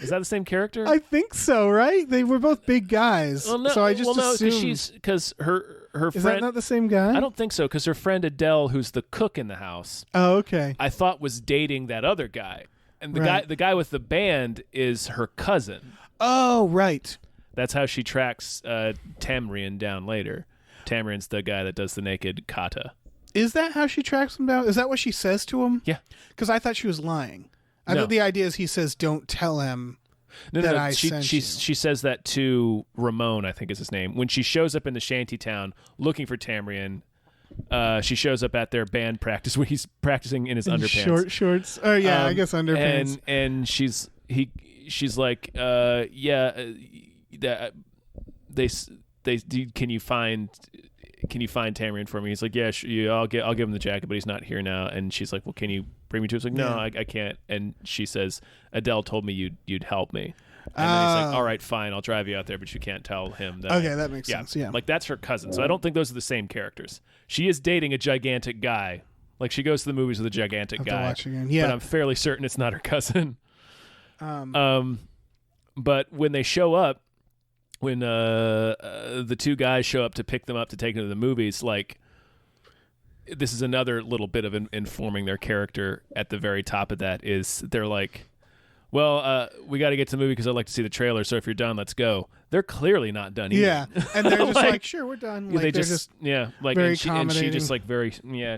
Is that the same character? I think so, right? They were both big guys. Well, no, so I just assumed. Because her friend... Is that not the same guy? I don't think so, because her friend Adele, who's the cook in the house... Oh, okay. I thought was dating that other guy. And the guy with the band is her cousin. Oh, right. That's how she tracks Tamrian down later. Tamrian's the guy that does the naked kata. Is that how she tracks him down? Is that what she says to him? Yeah. Because I thought she was lying. I thought the idea is he says, don't tell him I she sent you. she says that to Ramon, I think is his name. When she shows up in the shanty town looking for Tamrian, she shows up at their band practice where he's practicing in his underpants. Shorts. Oh yeah, I guess underpants. And she's like, can you find Tamrian for me? He's like, yeah, I'll give him the jacket, but he's not here now. And she's like, well, can you bring me to him? He's like, no, I can't. And she says, Adele told me you'd help me. And then he's like, all right, fine, I'll drive you out there, but you can't tell him that. Okay, that makes sense. Yeah, like that's her cousin. So I don't think those are the same characters. She is dating a gigantic guy. Like she goes to the movies with a gigantic guy. Watch again. Yeah, but I'm fairly certain it's not her cousin. But when they show up, when the two guys show up to pick them up to take them to the movies, like this is another little bit of informing their character at the very top of that is they're like, well, we got to get to the movie because I'd like to see the trailer, so if you're done, let's go. They're clearly not done either. Yeah, and they're just like, sure, we're done. Like, they're just like, very and she just like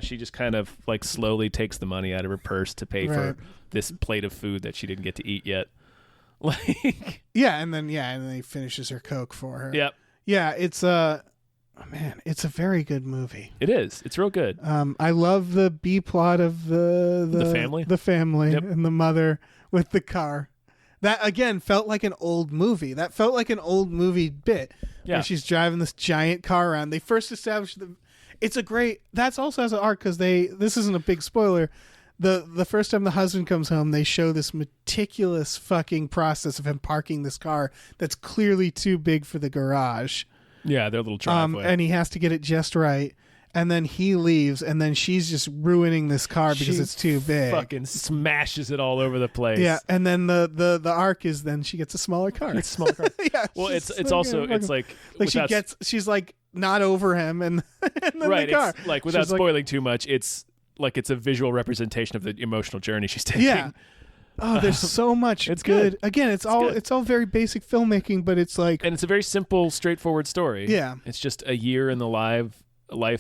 she just kind of like slowly takes the money out of her purse to pay for this plate of food that she didn't get to eat yet. Like and then he finishes her Coke for her. Yep. Yeah, it's it's a very good movie. It is. It's real good. I love the B plot of the family. The family and the mother with the car. That again felt like an old movie. That felt like an old movie bit. Yeah. Where she's driving this giant car around. They first established it's a great. That's also has an arc because this isn't a big spoiler. The first time the husband comes home, they show this meticulous fucking process of him parking this car that's clearly too big for the garage. Yeah, their little driveway. And he has to get it just right. And then he leaves, and then she's just ruining this car because it's too big. Fucking smashes it all over the place. Yeah, and then the arc is then she gets a smaller car. It's a smaller car. Yeah. Well, it's also it's like she's like not over him, and then right. The car. It's like without spoiling too much, it's like it's a visual representation of the emotional journey she's taking. Yeah. Oh, there's so much. It's good. Again, it's all very basic filmmaking, but it's like, and it's a very simple, straightforward story. Yeah. It's just a year in the life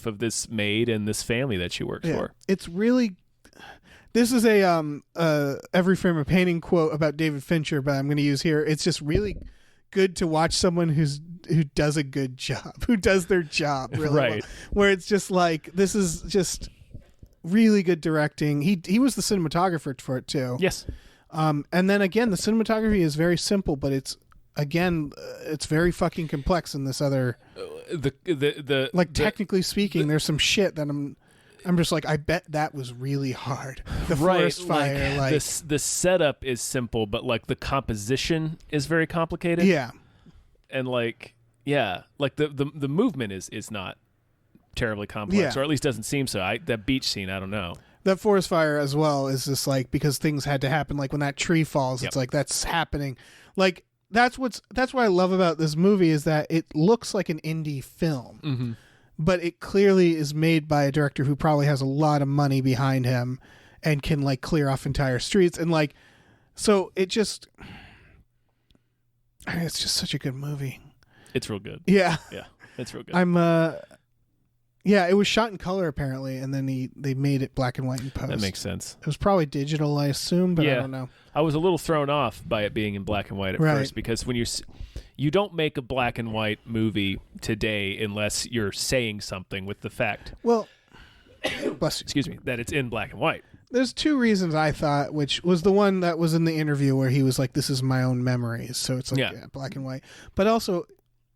of this maid and this family that she works for. It's really. This is a every frame a painting quote about David Fincher, but I'm going to use here. It's just really good to watch someone who does a good job, who does their job really right. well. Where it's just like, this is just really good directing. He was the cinematographer for it too. Yes. And then again, the cinematography is very simple, but it's very fucking complex in this other. Technically speaking, there's some shit that I'm just like, I bet that was really hard. The forest fire, the setup is simple, but like the composition is very complicated. Yeah. And like the movement is not terribly complex, or at least doesn't seem so. That beach scene, I don't know. That forest fire as well is just like, because things had to happen. Like when that tree falls, it's like that's happening. Like that's what I love about this movie is that it looks like an indie film, but it clearly is made by a director who probably has a lot of money behind him and can like clear off entire streets and like. So it's just such a good movie. It's real good. Yeah, it's real good. It was shot in color apparently, and then they made it black and white in post. That makes sense. It was probably digital, I assume, but I don't know. I was a little thrown off by it being in black and white at first, because when you don't make a black and white movie today unless you're saying something with the fact. Well, excuse me, that it's in black and white. There's two reasons I thought, which was the one that was in the interview where he was like, "This is my own memories," so it's like black and white, but also.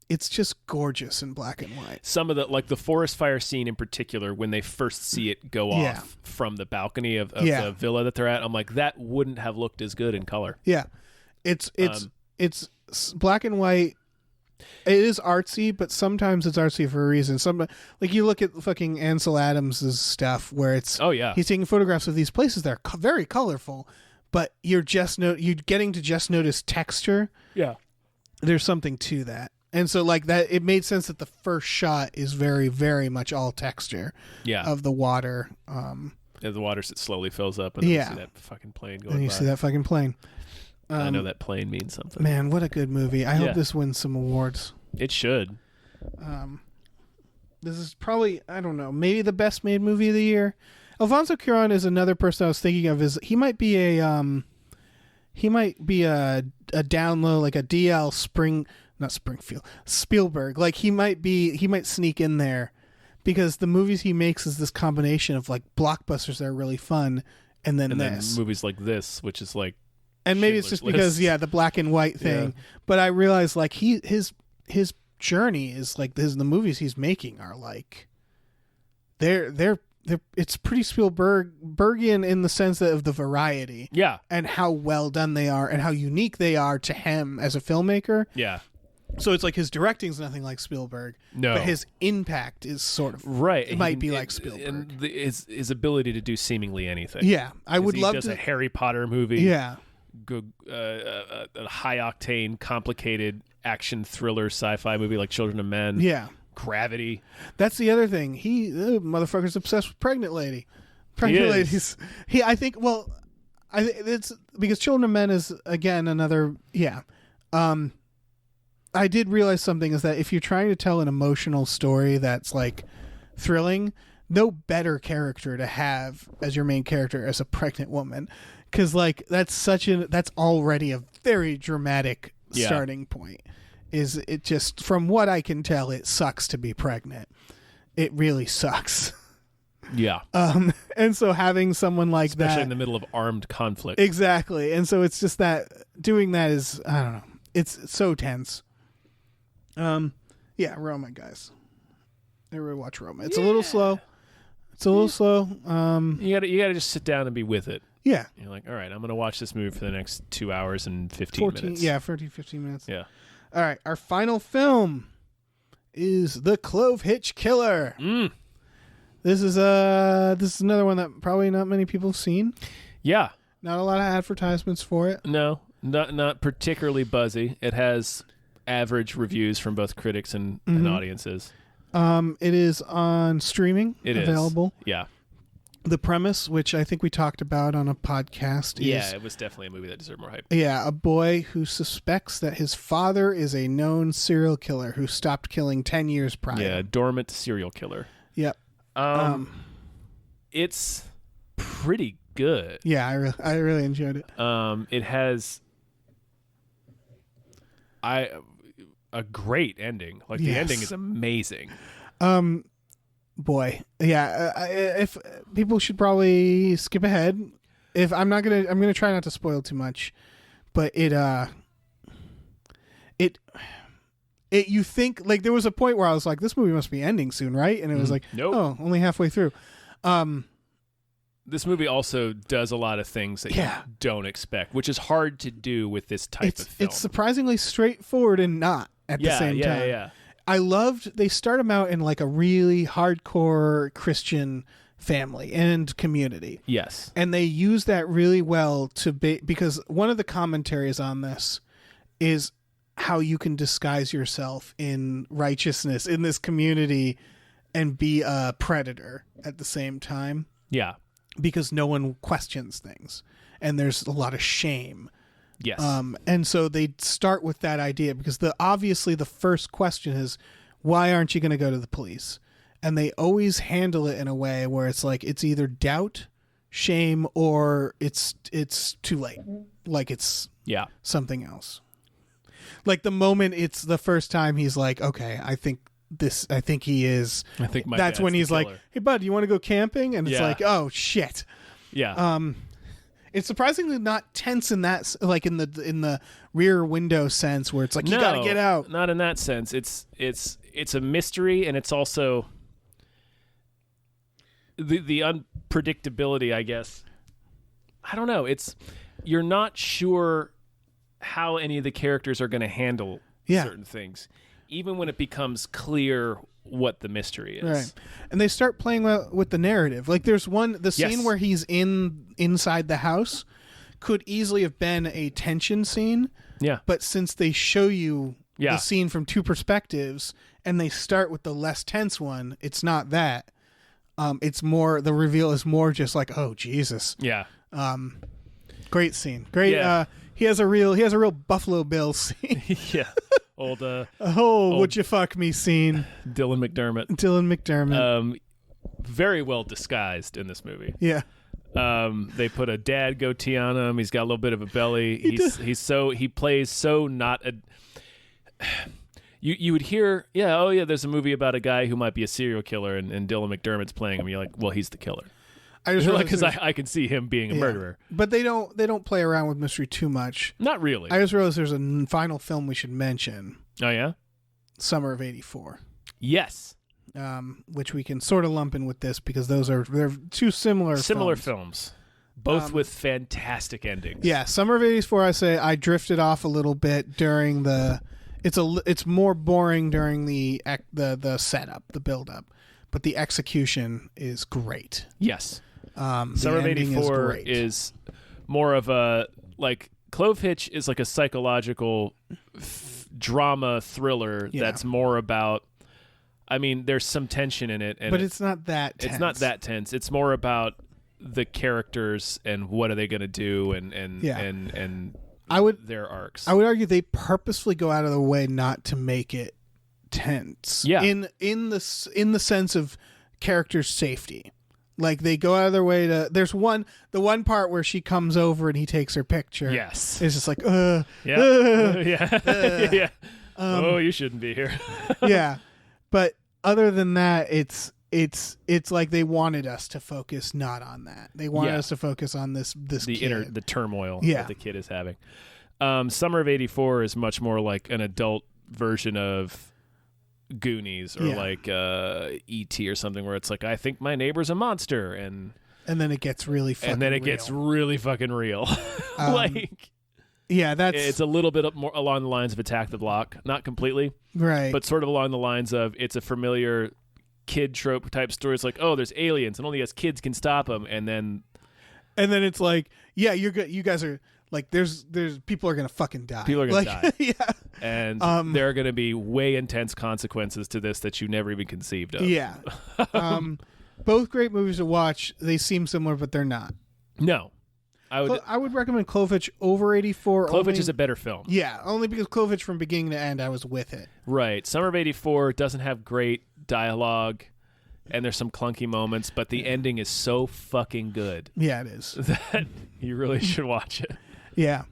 It's just gorgeous in black and white. Some of the forest fire scene in particular, when they first see it go off from the balcony of the villa that they're at, I'm like, that wouldn't have looked as good in color. Yeah, it's black and white. It is artsy, but sometimes it's artsy for a reason. Like you look at fucking Ansel Adams' stuff, where it's he's taking photographs of these places that are very colorful, but you're getting to just notice texture. Yeah, there's something to that. And so like that, it made sense that the first shot is very, very much all texture of the water. The water slowly fills up and then you see that fucking plane going by. And you see that fucking plane. I know that plane means something. Man, what a good movie. I hope this wins some awards. It should. This is probably, I don't know, maybe the best made movie of the year. Alfonso Cuarón is another person I was thinking of. He might be he might be a down low, like a DL Spielberg. Like he might sneak in there because the movies he makes is this combination of like blockbusters that are really fun and then movies like this, which is like, and maybe it's just because the black and white thing. Yeah. But I realize like his journey is like the movies he's making are like they're it's pretty Spielbergian in the sense of the variety. Yeah. And how well done they are and how unique they are to him as a filmmaker. Yeah. So it's like his directing's nothing like Spielberg. No. But his impact is sort of right. It might be like Spielberg. And his ability to do seemingly anything. Yeah. I would love to. He does a Harry Potter movie. Yeah. A high octane, complicated action thriller sci-fi movie like Children of Men. Yeah. Gravity. That's the other thing. The motherfucker's obsessed with pregnant ladies. I think it's because Children of Men is again another. Yeah. I did realize something is that if you're trying to tell an emotional story that's like thrilling, no better character to have as your main character as a pregnant woman, because like that's already a very dramatic starting point. Is it just, from what I can tell, it sucks to be pregnant. It really sucks. Yeah. And so having someone like especially that in the middle of armed conflict. Exactly. And so it's just that doing that is, I don't know. It's so tense. Yeah, Roma, guys. Everybody watch Roma. It's a little slow. You gotta just sit down and be with it. Yeah. You're like, all right, I'm gonna watch this movie for the next 2 hours and 15 minutes. Yeah, 15 minutes. Yeah. All right, our final film is The Clovehitch Killer. This is another one that probably not many people have seen. Yeah. Not a lot of advertisements for it. No, not particularly buzzy. It has average reviews from both critics and audiences. It is on streaming. Available. Yeah. The premise, which I think we talked about on a podcast, is it was definitely a movie that deserved more hype. Yeah, a boy who suspects that his father is a known serial killer who stopped killing 10 years prior. Yeah, dormant serial killer. Yep. It's pretty good. Yeah, I really enjoyed it. It has a great ending. Like the ending is amazing. Boy, yeah. If people should probably skip ahead. If I'm gonna try not to spoil too much, but it you think like there was a point where I was like, this movie must be ending soon, right? And it was like, nope. Oh, only halfway through. This movie also does a lot of things that you don't expect, which is hard to do with this type of film. It's surprisingly straightforward and not at the same time. Yeah. I loved they start him out in like a really hardcore Christian family and community. Yes. And they use that really well because one of the commentaries on this is how you can disguise yourself in righteousness in this community and be a predator at the same time. Yeah. Because no one questions things and there's a lot of shame. Yes. And so they start with that idea because obviously the first question is, why aren't you going to go to the police? And they always handle it in a way where it's like, it's either doubt, shame, or it's too late. Like it's something else. Like the moment it's the first time he's like, okay, I think he is. I think that's when he's like, hey bud, you want to go camping? And it's like, oh shit. Yeah. It's surprisingly not tense in that, like in the rear window sense, where it's like you gotta get out. Not in that sense. It's a mystery, and it's also the unpredictability, I guess. I don't know. You're not sure how any of the characters are going to handle certain things, even when it becomes clear what the mystery is. Right. And they start playing with the narrative. Like there's the scene where he's inside the house could easily have been a tension scene. Yeah. But since they show you the scene from two perspectives and they start with the less tense one, it's not that. It's more, the reveal is more just like, oh Jesus. Yeah. Great scene. Great. Yeah. He has a real Buffalo Bill scene. Yeah. Old would you fuck me scene. Dylan McDermott. Very well disguised in this movie. Yeah. They put a dad goatee on him. He's got a little bit of a belly. He plays so not a. You would hear, there's a movie about a guy who might be a serial killer, and Dylan McDermott's playing him. You're like, well, he's the killer. I just because I can see him being a murderer. But they don't play around with mystery too much. Not really. I just realized there's a final film we should mention. Oh yeah, Summer of '84. Yes. Which we can sort of lump in with this because they're two similar films, both with fantastic endings. Yeah, Summer of '84. I say I drifted off a little bit during the. It's more boring during the setup, the build up, but the execution is great. Yes. Summer of '84 is more of a Clovehitch is like a psychological drama thriller that's more about. I mean, there's some tension in it, but it's not that tense. It's not that tense. It's more about the characters and what are they going to do and their arcs. I would argue they purposefully go out of their way not to make it tense. Yeah. In the sense of characters' safety. Like they go out of their way to. There's the one part where she comes over and he takes her picture. Yes. It's just like yeah. Oh, you shouldn't be here. Yeah. But other than that, it's like they wanted us to focus not on that. They wanted us to focus on this kid. The turmoil that the kid is having. Summer of '84 is much more like an adult version of Goonies or like E.T. or something, where it's like, I think my neighbor's a monster, and then it gets really fucking gets really fucking real. It's a little bit more along the lines of Attack the Block, not completely, right, but sort of along the lines of it's a familiar kid trope type story. It's like, oh, there's aliens, and only us kids can stop them, and then it's like, yeah, you're good. You guys are like, there's people are gonna fucking die. People are gonna die. Yeah, and there are gonna be way intense consequences to this that you never even conceived of. Yeah. Both great movies to watch. They seem similar, but they're not. No. I would recommend Clovehitch over '84. Clovehitch is a better film. Yeah, only because Clovehitch from beginning to end, I was with it. Right. Summer of '84 doesn't have great dialogue, and there's some clunky moments, but the ending is so fucking good. Yeah, it is. That you really should watch it. Yeah.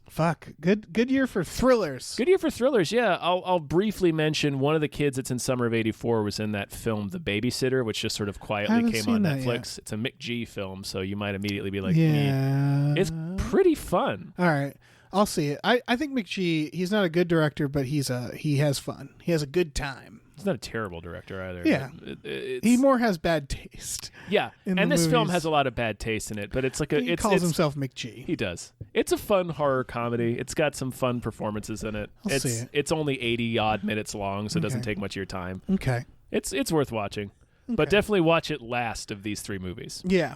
Fuck. Good year for thrillers. Good year for thrillers, yeah. I'll briefly mention one of the kids that's in Summer of '84 was in that film The Babysitter, which just sort of quietly came on Netflix. It's a Mick G film, so you might immediately be like, it's pretty fun. All right. I'll see it. I think Mick G, he's not a good director, but he has fun. He has a good time. He's not a terrible director either. Yeah. He more has bad taste. Yeah. And this film has a lot of bad taste in it, but it's like he calls himself Mick G. He does. It's a fun horror comedy. It's got some fun performances in it. I'll see it. It's only 80 odd minutes long, so it doesn't take much of your time. Okay. It's worth watching. Okay. But definitely watch it last of these three movies. Yeah.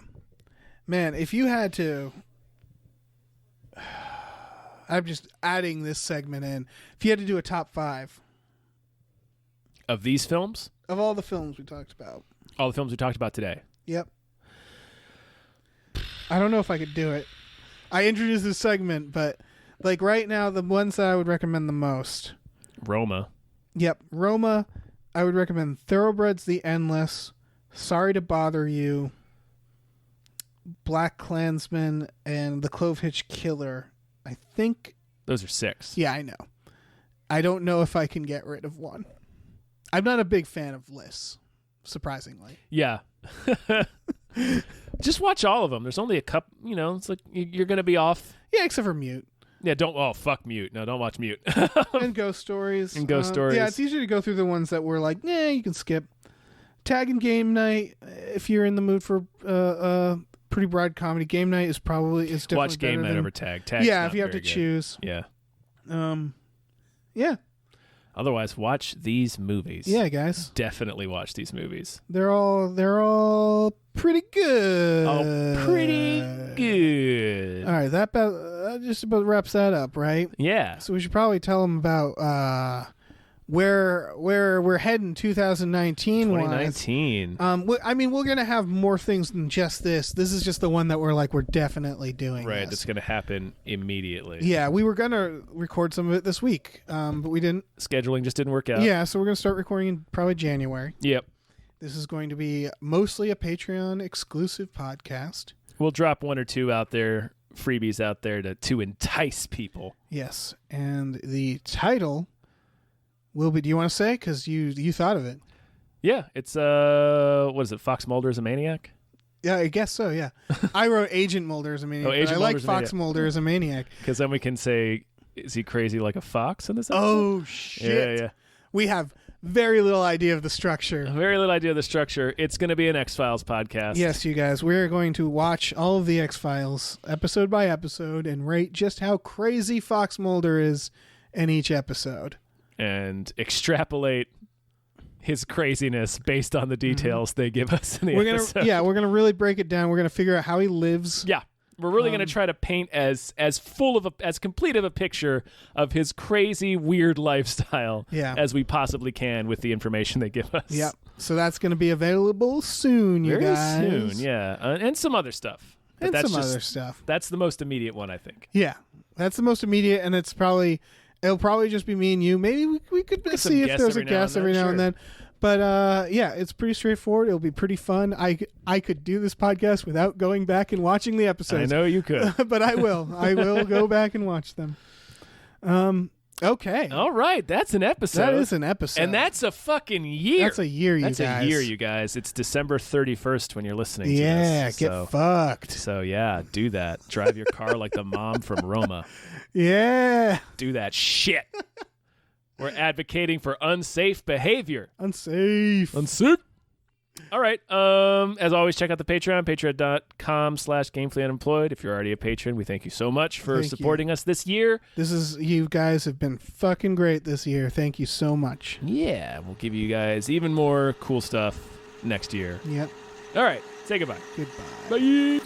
Man, if you had to, I'm just adding this segment in. If you had to do a top 5 of these films? Of all the films we talked about. All the films we talked about today. Yep. I don't know if I could do it. I introduced this segment, but like right now, the ones that I would recommend the most. Roma. Yep. Roma. I would recommend Thoroughbreds, The Endless, Sorry to Bother You, BlacKKKlansman, and The Clovehitch Killer. I think. Those are 6. Yeah, I know. I don't know if I can get rid of one. I'm not a big fan of lists, surprisingly. Yeah. Just watch all of them. There's only a couple, it's like you're going to be off. Yeah, except for Mute. Yeah, fuck Mute. No, don't watch Mute. And Ghost Stories. Stories. Yeah, it's easier to go through the ones that were like, you can skip. Tag and Game Night, if you're in the mood for pretty broad comedy. Game Night is definitely watch Game Night over Tag. Tag's if you have to good. choose. Yeah. Yeah. Otherwise, watch these movies. Yeah, guys. Definitely watch these movies. They're all pretty good. All pretty good. All right, that just about wraps that up, right? Yeah. So we should probably tell them about where we're heading 2019. 2019. I mean, we're gonna have more things than just this. This is just the one that we're definitely doing. Right, that's gonna happen immediately. Yeah, we were gonna record some of it this week, but we didn't. Scheduling just didn't work out. Yeah, so we're gonna start recording in probably January. Yep. This is going to be mostly a Patreon exclusive podcast. We'll drop 1 or 2 out there, freebies out there to entice people. Yes, and the title will be, do you want to say? Because you thought of it. Yeah, it's, what is it, Fox Mulder is a Maniac? Yeah, I guess so, yeah. I wrote Agent Mulder as a Maniac, but I like Fox Mulder as a Maniac. Because then we can say, is he crazy like a fox in this episode? Oh, shit. Yeah. We have very little idea of the structure. Very little idea of the structure. It's going to be an X-Files podcast. Yes, you guys. We're going to watch all of the X-Files episode by episode and rate just how crazy Fox Mulder is in each episode. And extrapolate his craziness based on the details they give us in the episode. We're going to really break it down. We're going to figure out how he lives. Yeah. We're really going to try to paint as complete of a picture of his crazy, weird lifestyle as we possibly can with the information they give us. Yep. So that's going to be available soon, you guys. Very soon, yeah. And some other stuff. But and some other stuff. That's the most immediate one, I think. Yeah. That's the most immediate, and it'll probably just be me and you. Maybe we could see if there's a guest every now and then. But yeah, it's pretty straightforward. It'll be pretty fun. I could do this podcast without going back and watching the episodes. I know you could. But I will. I will go back and watch them. Okay. All right. That's an episode. That is an episode. And that's a fucking year. That's a year, you guys. That's a year, you guys. It's December 31st when you're listening to this. Yeah, get fucked. So, yeah, do that. Drive your car like the mom from Roma. Yeah. Do that shit. We're advocating for unsafe behavior. Unsafe. All right. As always, check out the Patreon, patreon.com/gamefullyunemployed. If you're already a patron, we thank you so much for supporting us this year. You guys have been fucking great this year. Thank you so much. Yeah, we'll give you guys even more cool stuff next year. Yep. All right. Say goodbye. Goodbye. Bye.